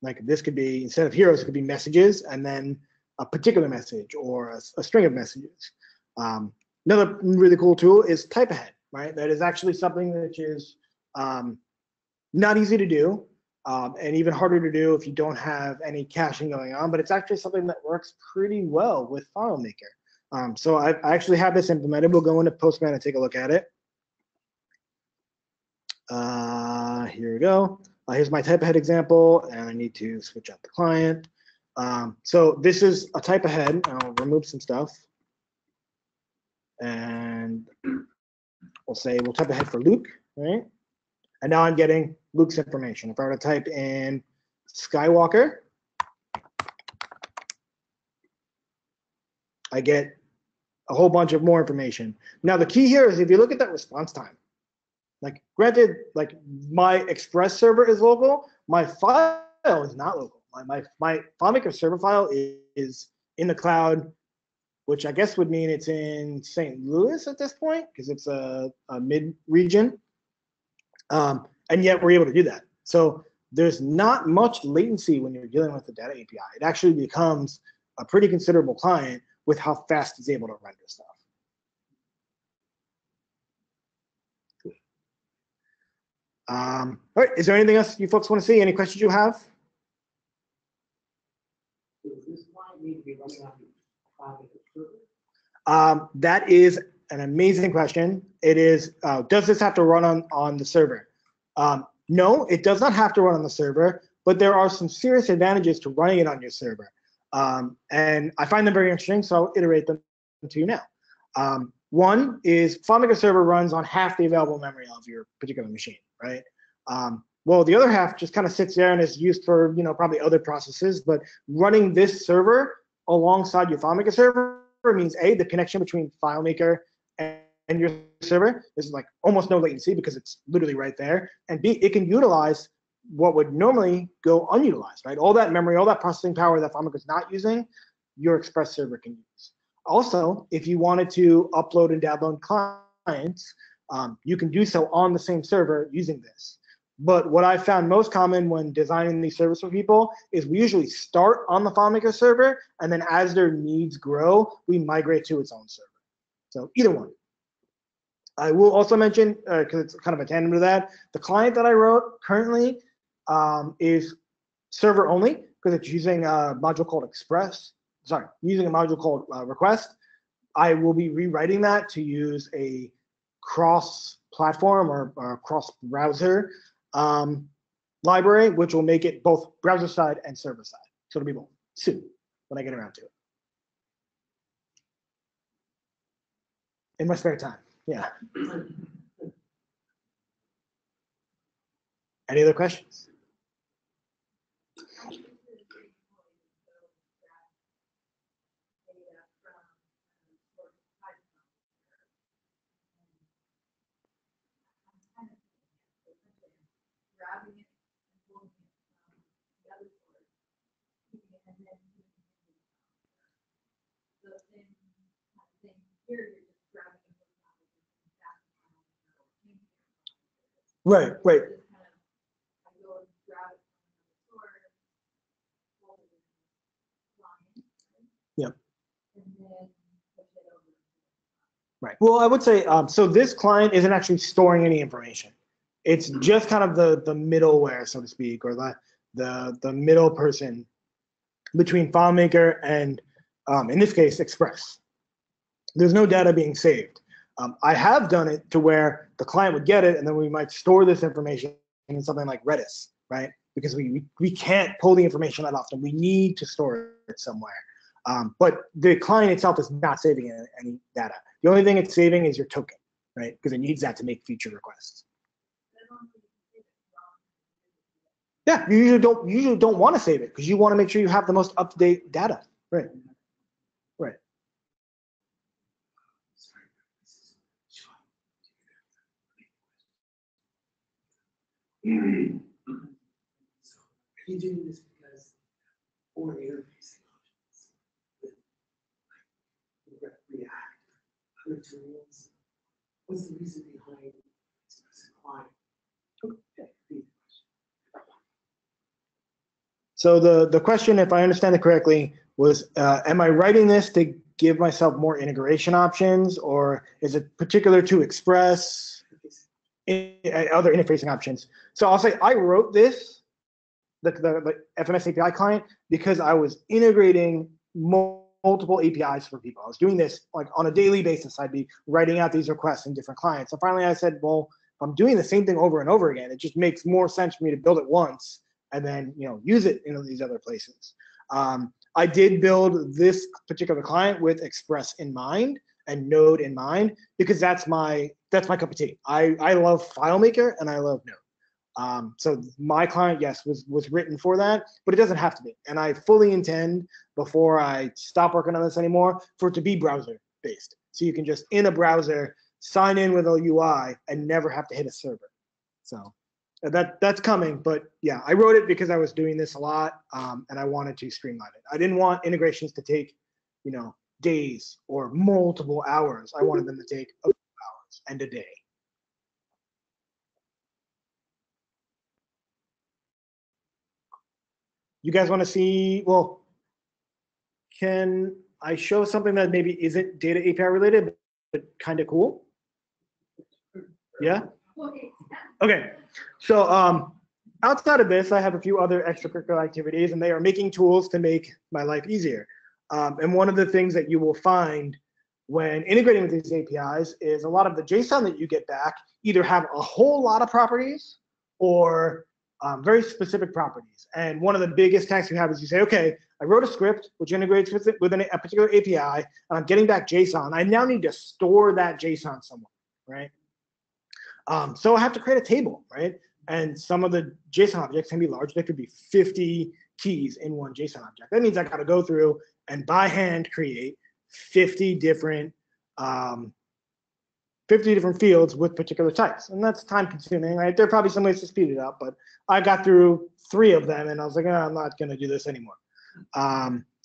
Like this could be, instead of heroes, it could be messages and then a particular message or a string of messages. Another really cool tool is type ahead, right? That is actually something which is not easy to do and even harder to do if you don't have any caching going on, but it's actually something that works pretty well with FileMaker. So I actually have this implemented. We'll go into Postman and take a look at it. Here we go. Here's my type ahead example, and I need to switch out the client. So this is a type ahead. I'll remove some stuff. And we'll type ahead for Luke, right? And now I'm getting Luke's information. If I were to type in Skywalker, I get a whole bunch of more information. Now the key here is if you look at that response time, like granted, like my Express server is local, my file is not local. My FileMaker server file is in the cloud, which I guess would mean it's in St. Louis at this point because it's a mid-region. And yet we're able to do that. So there's not much latency when you're dealing with the data API. It actually becomes a pretty considerable client with how fast it's able to render stuff. All right, is there anything else you folks want to see? Any questions you have? Does this client need to be running on the FileMaker server? That is an amazing question. It is, does this have to run on the server? No, it does not have to run on the server, but there are some serious advantages to running it on your server. And I find them very interesting, so I'll iterate them to you now. One is FileMaker server runs on half the available memory of your particular machine, right? Well, the other half just kind of sits there and is used for, probably other processes, but running this server alongside your FileMaker server means A, the connection between FileMaker and your server is like almost no latency because it's literally right there, and B, it can utilize what would normally go unutilized, right? All that memory, all that processing power that FileMaker is not using, your Express server can use. Also, if you wanted to upload and download clients, you can do so on the same server using this. But what I found most common when designing these servers for people is we usually start on the FileMaker server, and then as their needs grow, we migrate to its own server. So either one. I will also mention, because it's kind of a tandem to that, the client that I wrote currently is server only because it's using a module called using a module called Request. I will be rewriting that to use a cross-platform or cross-browser library, which will make it both browser side and server side. So it'll be both soon when I get around to it. In my spare time, yeah. Any other questions? Grabbing it and pulling it from the other source, keeping it and then using it. So same kind of thing here, you're just grabbing it from the other source. Right. Just kind of, I go and grab it from another source, pull it in the client, right? Yep. And then push it over. Right. Well, I would say, so this client isn't actually storing any information. It's just kind of the middleware, so to speak, or the middle person between FileMaker and, in this case, Express. There's no data being saved. I have done it to where the client would get it, and then we might store this information in something like Redis, right? Because we can't pull the information that often. We need to store it somewhere. But the client itself is not saving any data. The only thing it's saving is your token, right? Because it needs that to make future requests. Yeah, you usually don't want to save it because you want to make sure you have the most up-to-date data, right? Right. So are you doing this because for interfacing options with like React, other tools? What's the reason behind Express Client? So the question, if I understand it correctly, was, am I writing this to give myself more integration options, or is it particular to Express, other interfacing options? So I'll say I wrote this, the FMS API client, because I was integrating multiple APIs for people. I was doing this like on a daily basis. I'd be writing out these requests in different clients. So finally I said, well, if I'm doing the same thing over and over again, it just makes more sense for me to build it once and then use it in these other places. I did build this particular client with Express in mind and Node in mind because that's my cup of tea. I love FileMaker and I love Node. So my client, yes, was written for that, but it doesn't have to be. And I fully intend, before I stop working on this anymore, for it to be browser based. So you can just in a browser sign in with a UI and never have to hit a server. So that's coming, but yeah, I wrote it because I was doing this a lot, and I wanted to streamline it. I didn't want integrations to take, days or multiple hours. I wanted them to take a few hours and a day. You guys want to see? Well, can I show something that maybe isn't data API related, but kind of cool? Yeah. Okay, so outside of this, I have a few other extracurricular activities, and they are making tools to make my life easier. And one of the things that you will find when integrating with these APIs is a lot of the JSON that you get back either have a whole lot of properties or very specific properties. And one of the biggest tasks you have is you say, okay, I wrote a script which integrates with it within a particular API, and I'm getting back JSON. I now need to store that JSON somewhere, right? So I have to create a table, right? And some of the JSON objects can be large. There could be 50 keys in one JSON object. That means I got to go through and by hand create 50 different fields with particular types. And that's time consuming, right? There are probably some ways to speed it up, but I got through 3 of them and I was like, oh, I'm not going to do this anymore.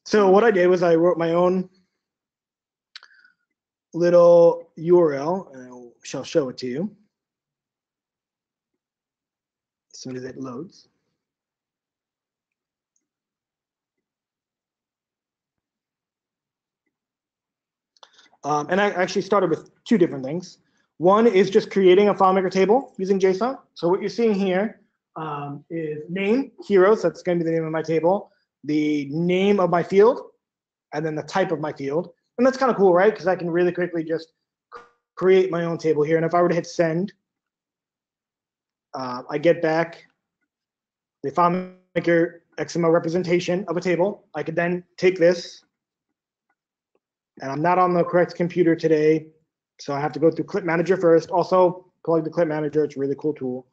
So what I did was I wrote my own little URL, and I shall show it to you as soon as it loads. And I actually started with 2 different things. One is just creating a FileMaker table using JSON. So what you're seeing here is name, heroes, that's going to be the name of my table, the name of my field, and then the type of my field. And that's kind of cool, right? Because I can really quickly just create my own table here. And if I were to hit send, I get back the FileMaker XML representation of a table. I could then take this, and I'm not on the correct computer today, so I have to go through Clip Manager first. Also, plug the Clip Manager, it's a really cool tool.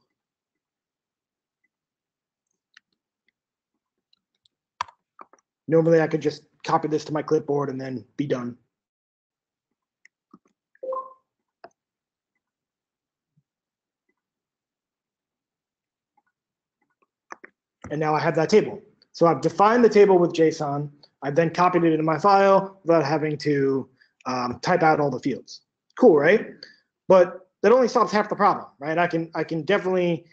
Normally, I could just copy this to my clipboard and then be done. And now I have that table. So I've defined the table with JSON. I've then copied it into my file without having to type out all the fields. Cool, right? But that only solves half the problem, right? I can definitely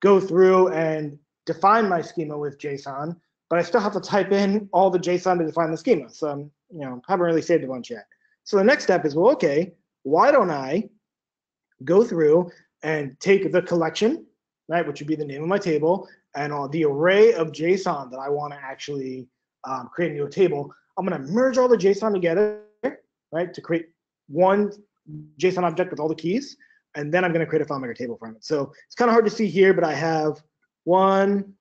go through and define my schema with JSON, but I still have to type in all the JSON to define the schema. So haven't really saved a bunch yet. So the next step is, well, okay, why don't I go through and take the collection, right, which would be the name of my table, and all the array of JSON that I want to actually create a new table. I'm going to merge all the JSON together, right, to create one JSON object with all the keys. And then I'm going to create a FileMaker table from it. So it's kind of hard to see here, but I have 1,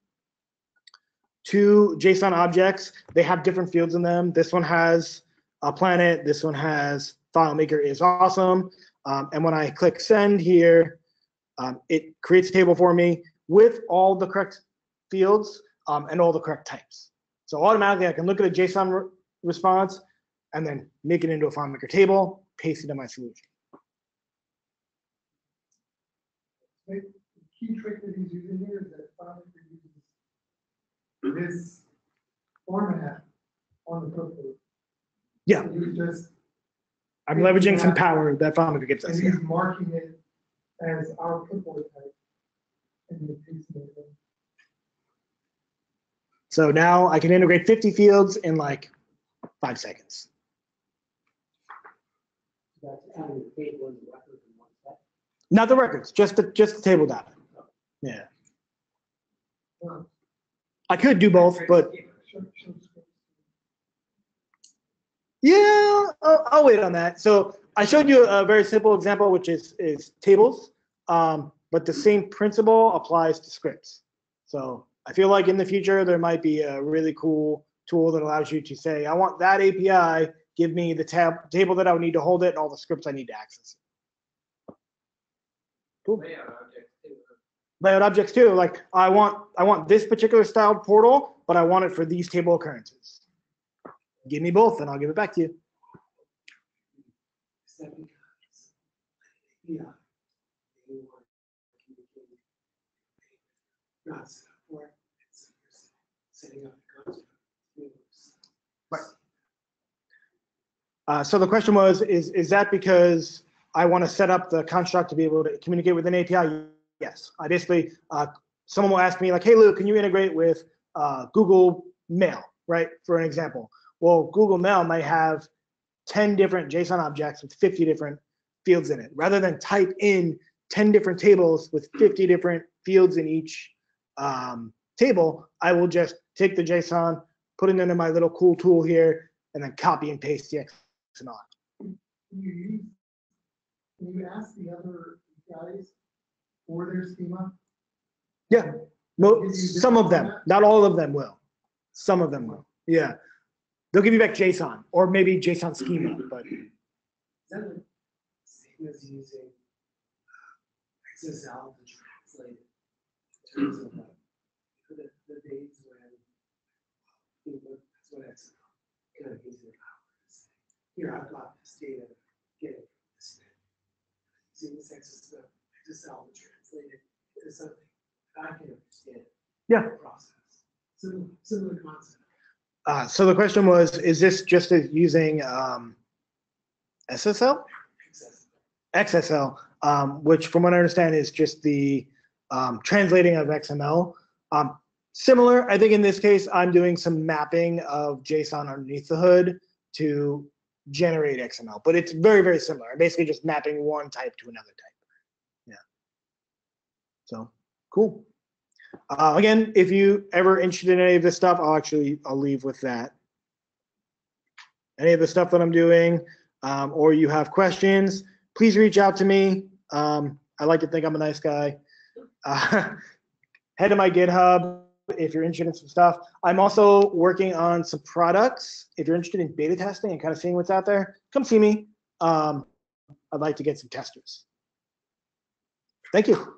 2 JSON objects. They have different fields in them. This one has a planet. This one has FileMaker is awesome. And when I click send here, it creates a table for me with all the correct fields and all the correct types. So automatically I can look at a JSON response and then make it into a FileMaker table, paste it in my solution. The key trick that he's using here is that FileMaker uses this format on the code base. Yeah. So he's just, I'm leveraging some power that FileMaker gives us. and Yeah. he's marking it as our clipboard type. And then pasting it in. So now I can integrate 50 fields in like 5 seconds. That's adding the table and the record in one step. Not the records, just the table data. Yeah. I could do both, but yeah, I'll wait on that. So I showed you a very simple example, which is tables, but the same principle applies to scripts. So I feel like in the future, there might be a really cool tool that allows you to say, I want that API, give me the table that I would need to hold it and all the scripts I need to access it. Cool. Layout objects too. Like I want this particular styled portal, but I want it for these table occurrences. Give me both and I'll give it back to you. Second, yeah. They want to communicate. Not set up for it, it's setting up the concept. Right. So the question was, is that because I want to set up the construct to be able to communicate with an API? Yes. I basically, someone will ask me like, hey, Luke, can you integrate with Google Mail, right? For an example. Well, Google Mail might have 10 different JSON objects with 50 different fields in it. Rather than type in 10 different tables with 50 different fields in each table, I will just take the JSON, put it into my little cool tool here, and then copy and paste the XML. Can you ask the other guys for their schema? Yeah, some of them, not all of them will. Some of them will, yeah. They'll give you back JSON or maybe JSON schema, but. Is that the same as using XSL to translate in terms of like the days when that's what XML kind of gives you the power to say, here, I've got this data, get it from this thing. Using this XSL to translate it into something that I can understand. Yeah. The process. Similar concept. So the question was, is this just using SSL? XSL, which from what I understand is just the translating of XML. Similar, I think in this case, I'm doing some mapping of JSON underneath the hood to generate XML, but it's very, very similar. I'm basically just mapping one type to another type. Yeah. So cool. Again, if you ever interested in any of this stuff, I'll leave with that. Any of the stuff that I'm doing, or you have questions, please reach out to me. I like to think I'm a nice guy. Head to my GitHub if you're interested in some stuff. I'm also working on some products. If you're interested in beta testing and kind of seeing what's out there, come see me. I'd like to get some testers. Thank you.